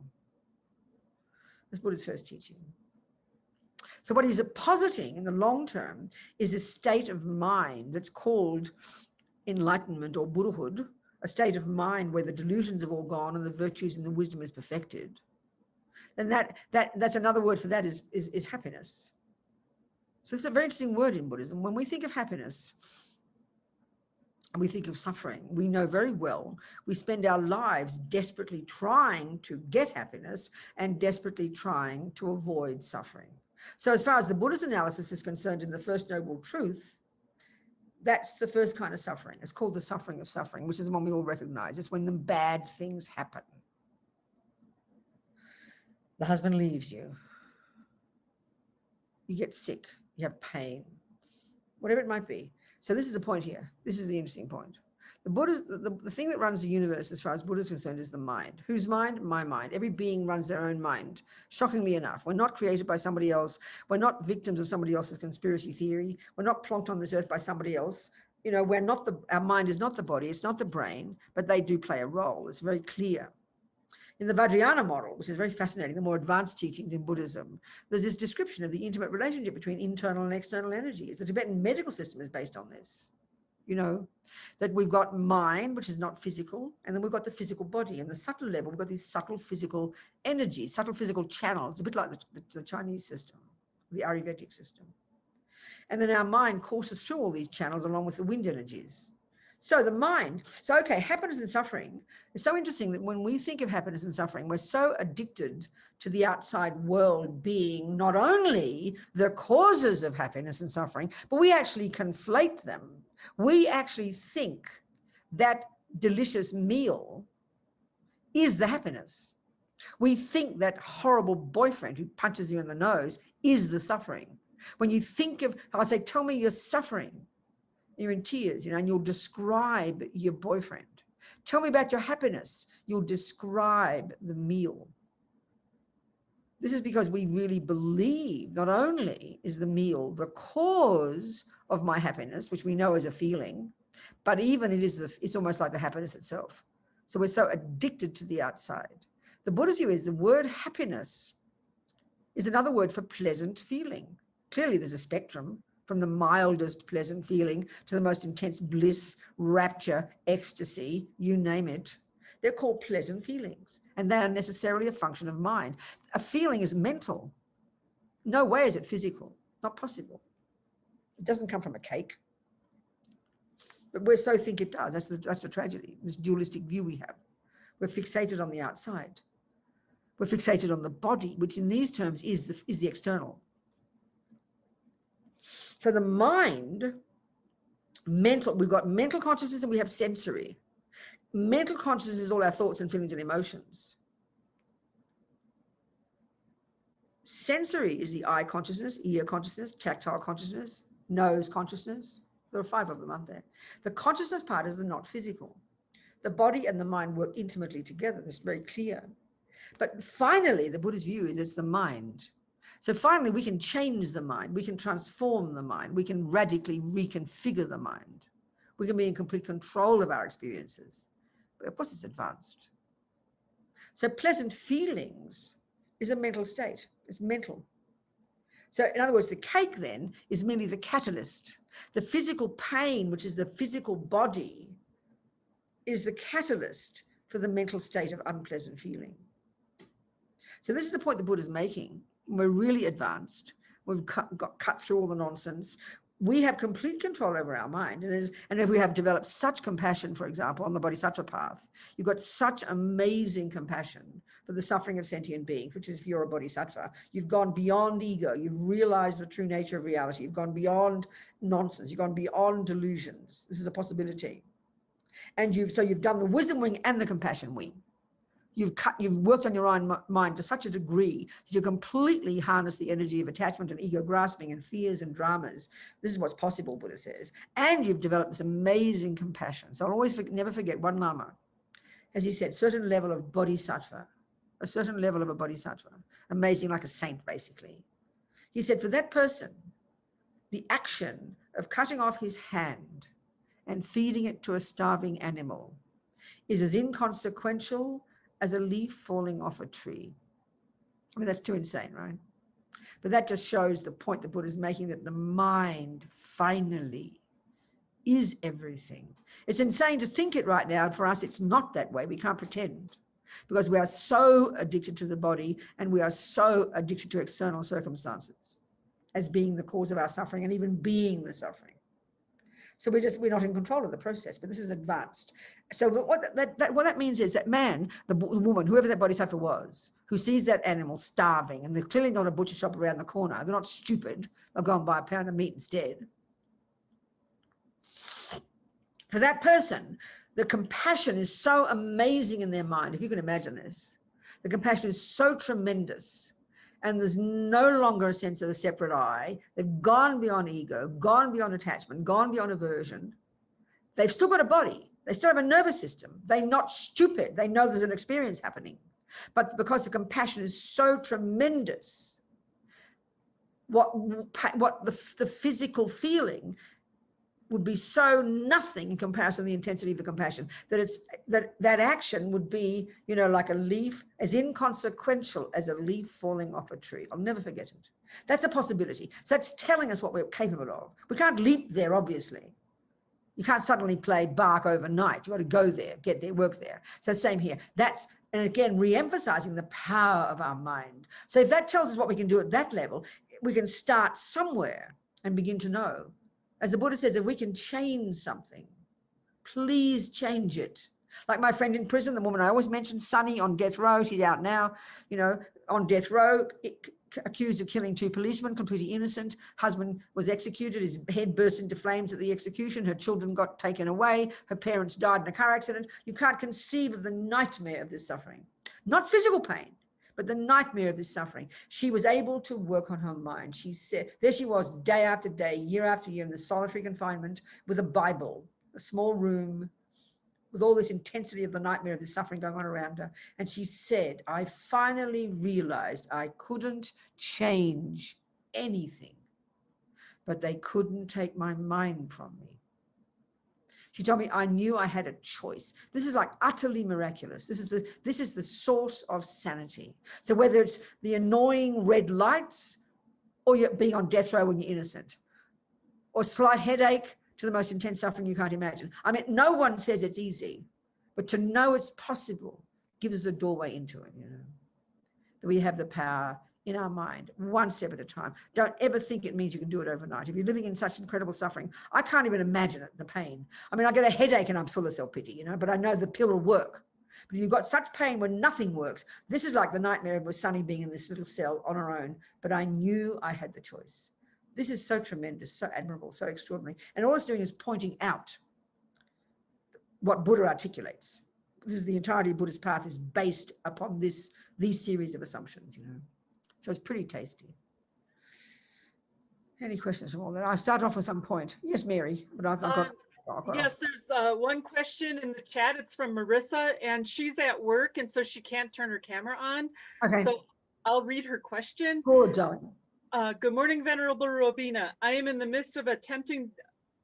That's Buddha's first teaching. So what he's positing in the long term is a state of mind that's called enlightenment or Buddhahood, a state of mind where the delusions have all gone and the virtues and the wisdom is perfected. And that's another word for that is happiness. So it's a very interesting word in Buddhism. When we think of happiness, and we think of suffering, we know very well we spend our lives desperately trying to get happiness and desperately trying to avoid suffering. So as far as the Buddha's analysis is concerned in the First Noble Truth, that's the first kind of suffering. It's called the suffering of suffering, which is the one we all recognize. It's when the bad things happen. The husband leaves you. You get sick. You have pain. Whatever it might be. So this is the point here. This is the interesting point. The thing that runs the universe as far as Buddha is concerned is the mind. Whose mind? My mind. Every being runs their own mind. Shockingly enough, we're not created by somebody else. We're not victims of somebody else's conspiracy theory. We're not plonked on this earth by somebody else. You know, our mind is not the body, it's not the brain, but they do play a role. It's very clear. In the Vajrayana model, which is very fascinating, the more advanced teachings in Buddhism, there's this description of the intimate relationship between internal and external energies. The Tibetan medical system is based on this. You know, that we've got mind, which is not physical, and then we've got the physical body. And the subtle level, we've got these subtle physical energies, subtle physical channels, a bit like the Chinese system, the Ayurvedic system. And then our mind courses through all these channels along with the wind energies. So the mind, so okay, happiness and suffering. It's so interesting that when we think of happiness and suffering, we're so addicted to the outside world being not only the causes of happiness and suffering, but we actually conflate them. We actually think that delicious meal is the happiness. We think that horrible boyfriend who punches you in the nose is the suffering. When you think of, I say, tell me you're suffering, you're in tears, and you'll describe your boyfriend. Tell me about your happiness. You'll describe the meal. This is because we really believe not only is the meal the cause of my happiness, which we know is a feeling, but even it's almost like the happiness itself. So we're so addicted to the outside. The Buddha's view is the word happiness is another word for pleasant feeling. Clearly there's a spectrum from the mildest pleasant feeling to the most intense bliss, rapture, ecstasy, you name it. They're called pleasant feelings, and they are necessarily a function of mind. A feeling is mental. No way is it physical. Not possible. It doesn't come from a cake. But we so think it does. That's the tragedy, this dualistic view we have. We're fixated on the outside. We're fixated on the body, which in these terms is the external. So the mind, we've got mental consciousness and we have sensory. Mental consciousness is all our thoughts and feelings and emotions. Sensory is the eye consciousness, ear consciousness, tactile consciousness, nose consciousness. There are 5 of them, aren't there? The consciousness part is the not physical. The body and the mind work intimately together. That's very clear. But finally, the Buddhist view is it's the mind. So finally, we can change the mind. We can transform the mind. We can radically reconfigure the mind. We can be in complete control of our experiences. But of course, it's advanced. So pleasant feelings is a mental state. It's mental. So in other words, the cake then is merely the catalyst. The physical pain, which is the physical body, is the catalyst for the mental state of unpleasant feeling. So this is the point the Buddha is making. We're really advanced. We've got cut through all the nonsense. We have complete control over our mind. And if we have developed such compassion, for example, on the Bodhisattva path, you've got such amazing compassion for the suffering of sentient beings, which is if you're a Bodhisattva. You've gone beyond ego. You've realized the true nature of reality. You've gone beyond nonsense. You've gone beyond delusions. This is a possibility. And you've done the wisdom wing and the compassion wing. You've worked on your own mind to such a degree that you completely harness the energy of attachment and ego grasping and fears and dramas. This is what's possible, Buddha says. And you've developed this amazing compassion. So I'll always never forget one Lama, as he said, certain level of bodhisattva, a certain level of a bodhisattva, amazing, like a saint, basically. He said, for that person, the action of cutting off his hand and feeding it to a starving animal is as inconsequential as a leaf falling off a tree. I mean, that's too insane, right? But that just shows the point the Buddha is making, that the mind finally is everything. It's insane to think it right now. And for us, it's not that way. We can't pretend, because we are so addicted to the body and we are so addicted to external circumstances as being the cause of our suffering and even being the suffering. So we're not in control of the process, but this is advanced. So what that means is that man, the woman, whoever that bodhisattva was, who sees that animal starving, and they're clearly not a butcher shop around the corner, they're not stupid, they'll go and buy a pound of meat instead. For that person, the compassion is so amazing in their mind, if you can imagine this. The compassion is so tremendous. And there's no longer a sense of a separate I. They've gone beyond ego, gone beyond attachment, gone beyond aversion. They've still got a body. They still have a nervous system. They're not stupid. They know there's an experience happening. But because the compassion is so tremendous, what the physical feeling would be so nothing in comparison to the intensity of the compassion, that action would be, like a leaf, as inconsequential as a leaf falling off a tree. I'll never forget it. That's a possibility. So that's telling us what we're capable of. We can't leap there, obviously. You can't suddenly play Bach overnight. You've got to go there, get there, work there. So same here. And again, re-emphasizing the power of our mind. So if that tells us what we can do at that level, we can start somewhere and begin to know. As the Buddha says, if we can change something, Please change it. Like my friend in prison, the woman I always mention, Sunny, on death row. She's out now, on death row, accused of killing 2 policemen, completely innocent. Husband was executed. His head burst into flames at the execution. Her children got taken away. Her parents died in a car accident. You can't conceive of the nightmare of this suffering. Not physical pain, but the nightmare of this suffering. She was able to work on her mind. She said, there she was, day after day, year after year, in the solitary confinement with a Bible, a small room, with all this intensity of the nightmare of the suffering going on around her. And she said, I finally realized I couldn't change anything, but they couldn't take my mind from me. She told me, I knew I had a choice. This is like utterly miraculous. This is the source of sanity. So whether it's the annoying red lights, or you're being on death row when you're innocent, or slight headache, to the most intense suffering you can't imagine. I mean, no one says it's easy, but to know it's possible gives us a doorway into it, that we have the power in our mind, one step at a time. Don't ever think it means you can do it overnight. If you're living in such incredible suffering, I can't even imagine it, the pain. I mean, I get a headache and I'm full of self-pity, but I know the pill will work. But if you've got such pain when nothing works, this is like the nightmare of Sunny being in this little cell on her own, but I knew I had the choice. This is so tremendous, so admirable, so extraordinary. And all it's doing is pointing out what Buddha articulates. This is the entirety of Buddha's path is based upon these series of assumptions, So it's pretty tasty. Any questions from all that? I started off with some point. Yes, Mary, but I've got yes, there's one question in the chat. It's from Marissa, and she's at work, and so she can't turn her camera on. Okay. So I'll read her question. Good, darling. Good morning, Venerable Robina. I am in the midst of attempting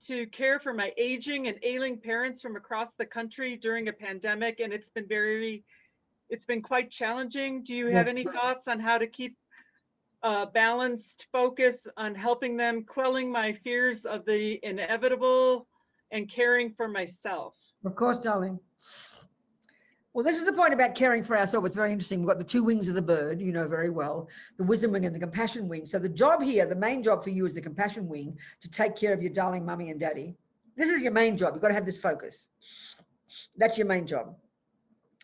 to care for my aging and ailing parents from across the country during a pandemic, and it's been quite challenging. Do you have any thoughts on how to keep balanced focus on helping them, quelling my fears of the inevitable, and caring for myself? Of course, darling. Well, this is the point about caring for ourselves. It's very interesting. We've got the 2 wings of the bird, very well, the wisdom wing and the compassion wing. So the job here, the main job for you is the compassion wing, to take care of your darling mummy and daddy. This is your main job. You've got to have this focus. That's your main job.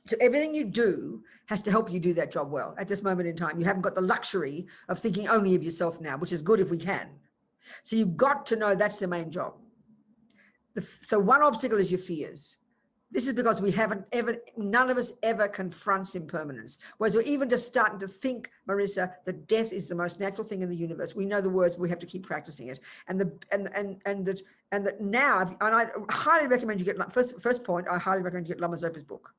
So everything you do has to help you do that job well at this moment in time. You haven't got the luxury of thinking only of yourself now, which is good if we can. So you've got to know that's the main job. So one obstacle is your fears. This is because none of us ever confronts impermanence. Whereas we're even just starting to think, Marissa, that death is the most natural thing in the universe. We know the words, but we have to keep practicing it. And that now, and I highly recommend you get, first point, I highly recommend you get Lama Zopa's book.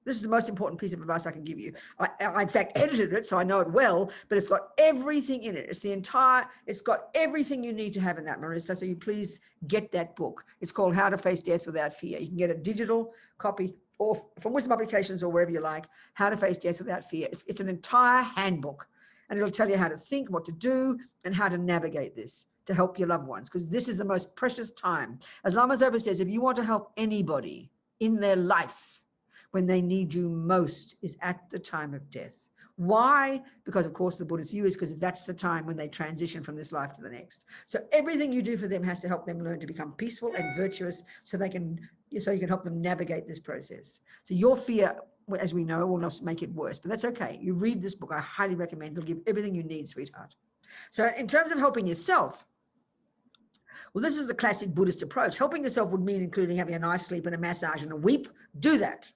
This is the most important piece of advice I can give you. I in fact edited it, so I know it well, but it's got everything in it. It's got everything you need to have in that, Marissa. So you please get that book. It's called How to Face Death Without Fear. You can get a digital copy or from Wisdom Publications or wherever you like, How to Face Death Without Fear. It's an entire handbook, and it'll tell you how to think, what to do, and how to navigate this to help your loved ones, because this is the most precious time. As Lama Zopa says, if you want to help anybody in their life, when they need you most is at the time of death. Why? Because of course the Buddhist view is because that's the time when they transition from this life to the next. So everything you do for them has to help them learn to become peaceful and virtuous, so you can help them navigate this process. So your fear, as we know, will not make it worse, but that's okay. You read this book, I highly recommend. It'll give everything you need, sweetheart. So in terms of helping yourself, well, this is the classic Buddhist approach. Helping yourself would mean including having a nice sleep and a massage and a weep. Do that.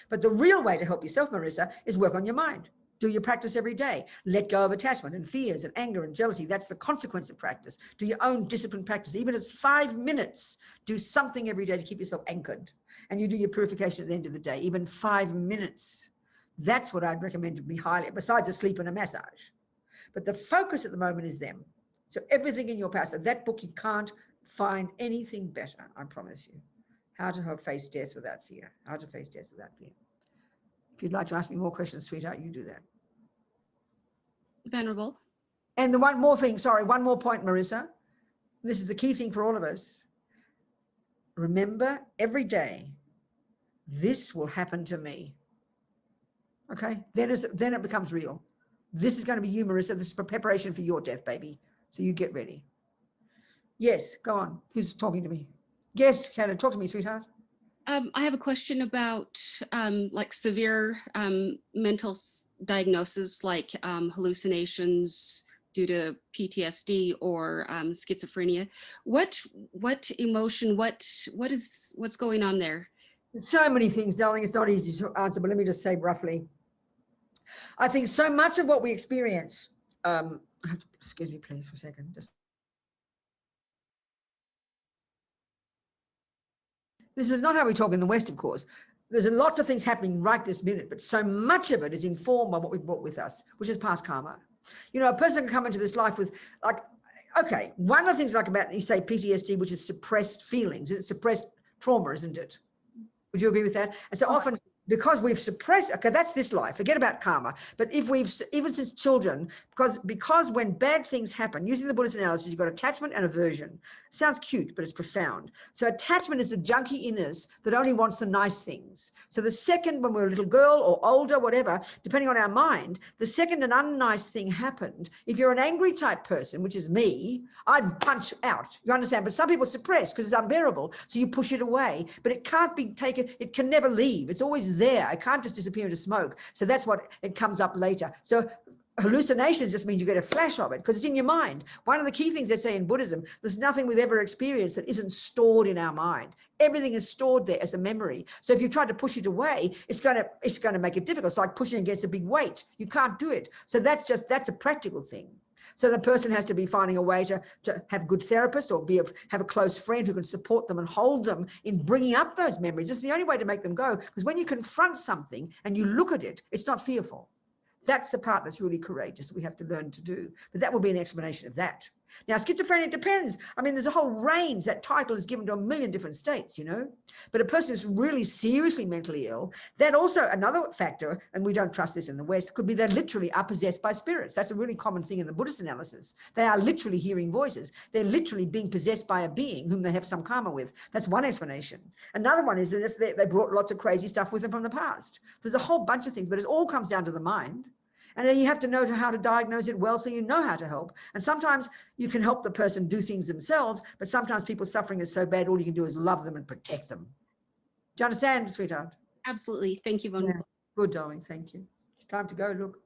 But the real way to help yourself, Marissa, is work on your mind. Do your practice every day. Let go of attachment and fears and anger and jealousy. That's the consequence of practice. Do your own disciplined practice. Even if it's 5 minutes, do something every day to keep yourself anchored. And you do your purification at the end of the day, even 5 minutes. That's what I'd recommend to be highly, besides a sleep and a massage. But the focus at the moment is them. So everything in your past. So that book, you can't find anything better, I promise you. How to face death without fear. How to face death without fear. If you'd like to ask me more questions, sweetheart, you do that. Venerable. And the one more point, Marissa. This is the key thing for all of us. Remember every day, this will happen to me. Okay? Then it becomes real. This is going to be you, Marissa. This is preparation for your death, baby. So you get ready. Yes, go on. Who's talking to me? Yes, Hannah, talk to me, sweetheart. I have a question about like severe mental diagnosis, like hallucinations due to PTSD or schizophrenia. What emotion? What's going on there? There's so many things, darling. It's not easy to answer, but let me just say roughly. I think so much of what we experience. Excuse me, please, for a second. This is not how we talk in the West, of course. There's lots of things happening right this minute, but so much of it is informed by what we've brought with us, which is past karma. You know, a person can come into this life with, like, okay, one of the things like about, you say PTSD, which is suppressed feelings, it's suppressed trauma, isn't it? Would you agree with that? And so often, because we've suppressed, okay, that's this life, forget about karma. But if we've, even since children, because when bad things happen, using the Buddhist analysis, you've got attachment and aversion. Sounds cute, but it's profound. So attachment is the junky inners that only wants the nice things. So the second, when we're a little girl or older, whatever, depending on our mind, the second an unnice thing happened, if you're an angry type person, which is me, I'd punch out. You understand? But some people suppress because it's unbearable. So you push it away, but it can't be taken. It can never leave. It's always there. It can't just disappear into smoke. So that's what it comes up later. So hallucinations just means you get a flash of it because it's in your mind. One of the key things they say in Buddhism, there's nothing we've ever experienced that isn't stored in our mind. Everything is stored there as a memory. So if you try to push it away, it's going to make it difficult. It's like pushing against a big weight. You can't do it. So that's a practical thing. So the person has to be finding a way to have good therapists or have a close friend who can support them and hold them in bringing up those memories. It's the only way to make them go. Because when you confront something and you look at it, it's not fearful. That's the part that's really courageous that we have to learn to do. But that will be an explanation of that. Now, schizophrenia depends. I mean, there's a whole range. That title is given to a million different states, you know. But a person who's really seriously mentally ill, that also another factor, and we don't trust this in the West, could be they literally are possessed by spirits. That's a really common thing in the Buddhist analysis. They are literally hearing voices. They're literally being possessed by a being whom they have some karma with. That's one explanation. Another one is that they brought lots of crazy stuff with them from the past. There's a whole bunch of things, but it all comes down to the mind. And then you have to know how to diagnose it well so you know how to help. And sometimes you can help the person do things themselves, but sometimes people's suffering is so bad, all you can do is love them and protect them. Do you understand, sweetheart? Absolutely. Thank you, Von. Yeah. Good, darling. Thank you. It's time to go. Look,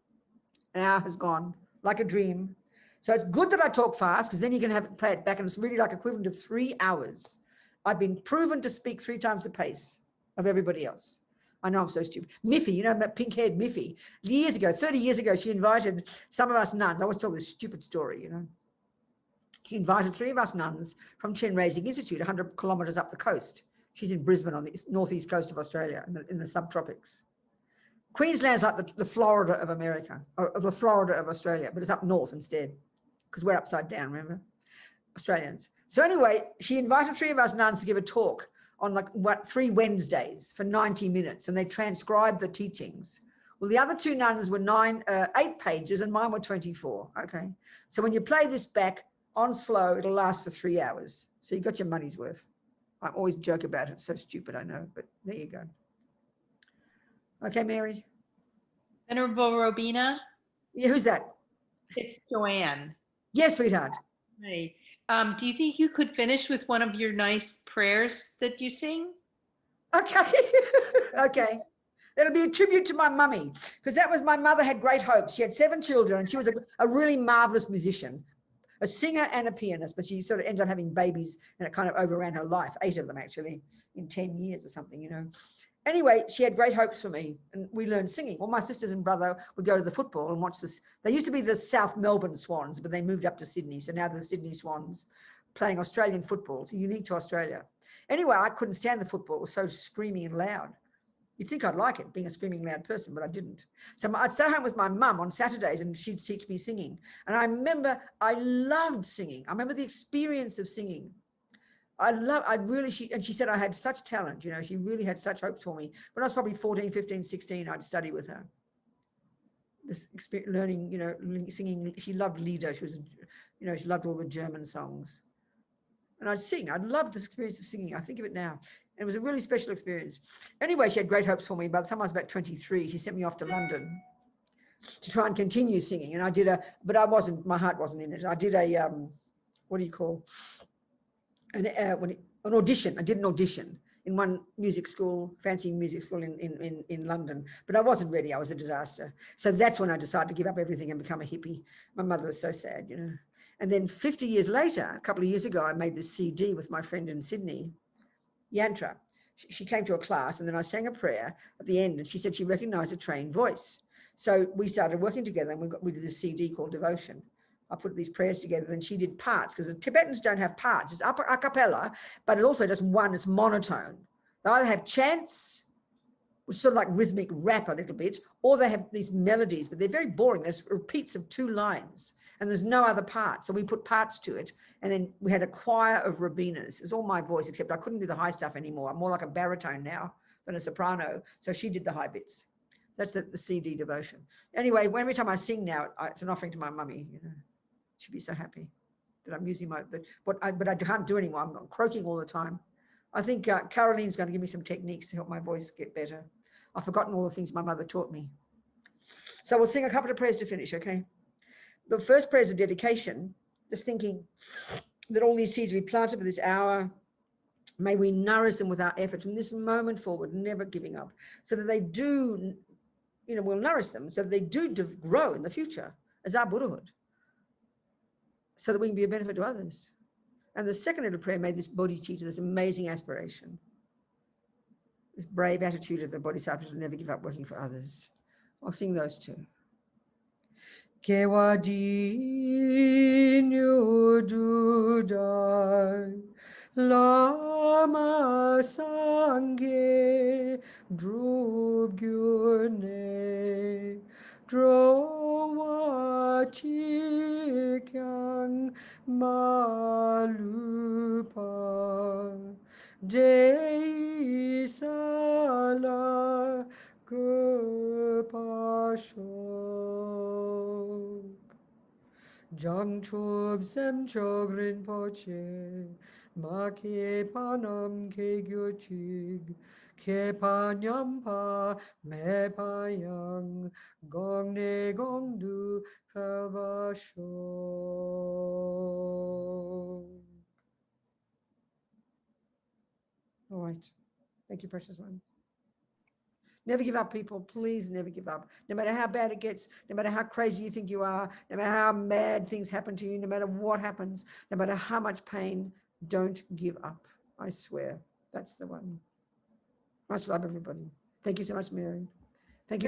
an hour has gone like a dream. So it's good that I talk fast because then you can play it back and it's really like equivalent of 3 hours. I've been proven to speak 3 times the pace of everybody else. I know I'm so stupid. Miffy, you know, that pink-haired Miffy. Years ago, 30 years ago, she invited some of us nuns. I always tell this stupid story, you know. She invited 3 of us nuns from Chenrezig Institute, 100 kilometres up the coast. She's in Brisbane on the northeast coast of Australia, in the subtropics. Queensland's like the Florida of America, or the Florida of Australia, but it's up north instead, because we're upside down, remember? Australians. So anyway, she invited 3 of us nuns to give a talk on 3 Wednesdays for 90 minutes, and they transcribed the teachings. Well, the other 2 nuns were 8 pages and mine were 24. Okay. So when you play this back on slow, it'll last for 3 hours. So you got your money's worth. I always joke about it. It's so stupid, I know, but there you go. Okay, Mary. Venerable Robina, Yeah, who's that? it's Joanne. Yes, sweetheart. Hey, do you think you could finish with one of your nice prayers that you sing? Okay. Okay. It'll be a tribute to my mummy, because that was, my mother had great hopes. She had 7 children and she was a really marvelous musician, a singer and a pianist, but she sort of ended up having babies and it kind of overran her life, 8 of them actually in 10 years or something, you know. Anyway, she had great hopes for me and we learned singing. Well, my sisters and brother would go to the football and watch this. They used to be the South Melbourne Swans, but they moved up to Sydney. So now they're the Sydney Swans playing Australian football. It's unique to Australia. Anyway, I couldn't stand the football. It was so screaming and loud. You'd think I'd like it, being a screaming loud person, but I didn't. So I'd stay home with my mum on Saturdays and she'd teach me singing. And I remember I loved singing. I remember the experience of singing. She said I had such talent, you know, she really had such hopes for me. When I was probably 14, 15, 16, I'd study with her. This experience, learning, you know, singing. She loved Lieder. She was, you know, she loved all the German songs. And I'd sing. I'd love this experience of singing. I think of it now. And it was a really special experience. Anyway, she had great hopes for me. By the time I was about 23, she sent me off to London to try and continue singing. And but my heart wasn't in it. I did what do you call? an audition. I did an audition in one music school, fancy music school in London, but I wasn't ready. I was a disaster. So that's when I decided to give up everything and become a hippie. My mother was so sad, you know. And then 50 years later, a couple of years ago, I made this CD with my friend in Sydney, Yantra. She came to a class, and then I sang a prayer at the end, and she said she recognized a trained voice. So we started working together, and we did this CD called Devotion. I put these prayers together, and she did parts, because the Tibetans don't have parts. It's a cappella, but it also just one, it's monotone. They either have chants, which is sort of like rhythmic rap a little bit, or they have these melodies, but they're very boring. There's repeats of 2 lines, and there's no other part. So we put parts to it, and then we had a choir of Robinas. It's all my voice, except I couldn't do the high stuff anymore. I'm more like a baritone now than a soprano. So she did the high bits. That's the CD Devotion. Anyway, every time I sing now, it's an offering to my mummy. You know, she'd be so happy that I'm using but I can't do anymore. I'm croaking all the time. I think Caroline's going to give me some techniques to help my voice get better. I've forgotten all the things my mother taught me. So we'll sing a couple of prayers to finish, okay? The first prayer is of dedication, just thinking that all these seeds we planted for this hour, may we nourish them with our efforts from this moment forward, never giving up, so that they do, you know, we'll nourish them, so that they do grow in the future as our Buddhahood, so that we can be a benefit to others. And the second little prayer made this bodhicitta, this amazing aspiration, this brave attitude of the bodhisattva to never give up working for others. I'll sing those two. Kewadinyo dudai lama sangye drubgyune drowachikyang malupa Dei sala kupashok Jangchub sem chogrin poche ma ke panam ke gyochig ke panyampa me payang gong ne gong du pavashok. All right. Thank you, precious one. Never give up, people. Please never give up. No matter how bad it gets, no matter how crazy you think you are, no matter how mad things happen to you, no matter what happens, no matter how much pain, don't give up. I swear. That's the one. Much love, everybody. Thank you so much, Mary. Thank you.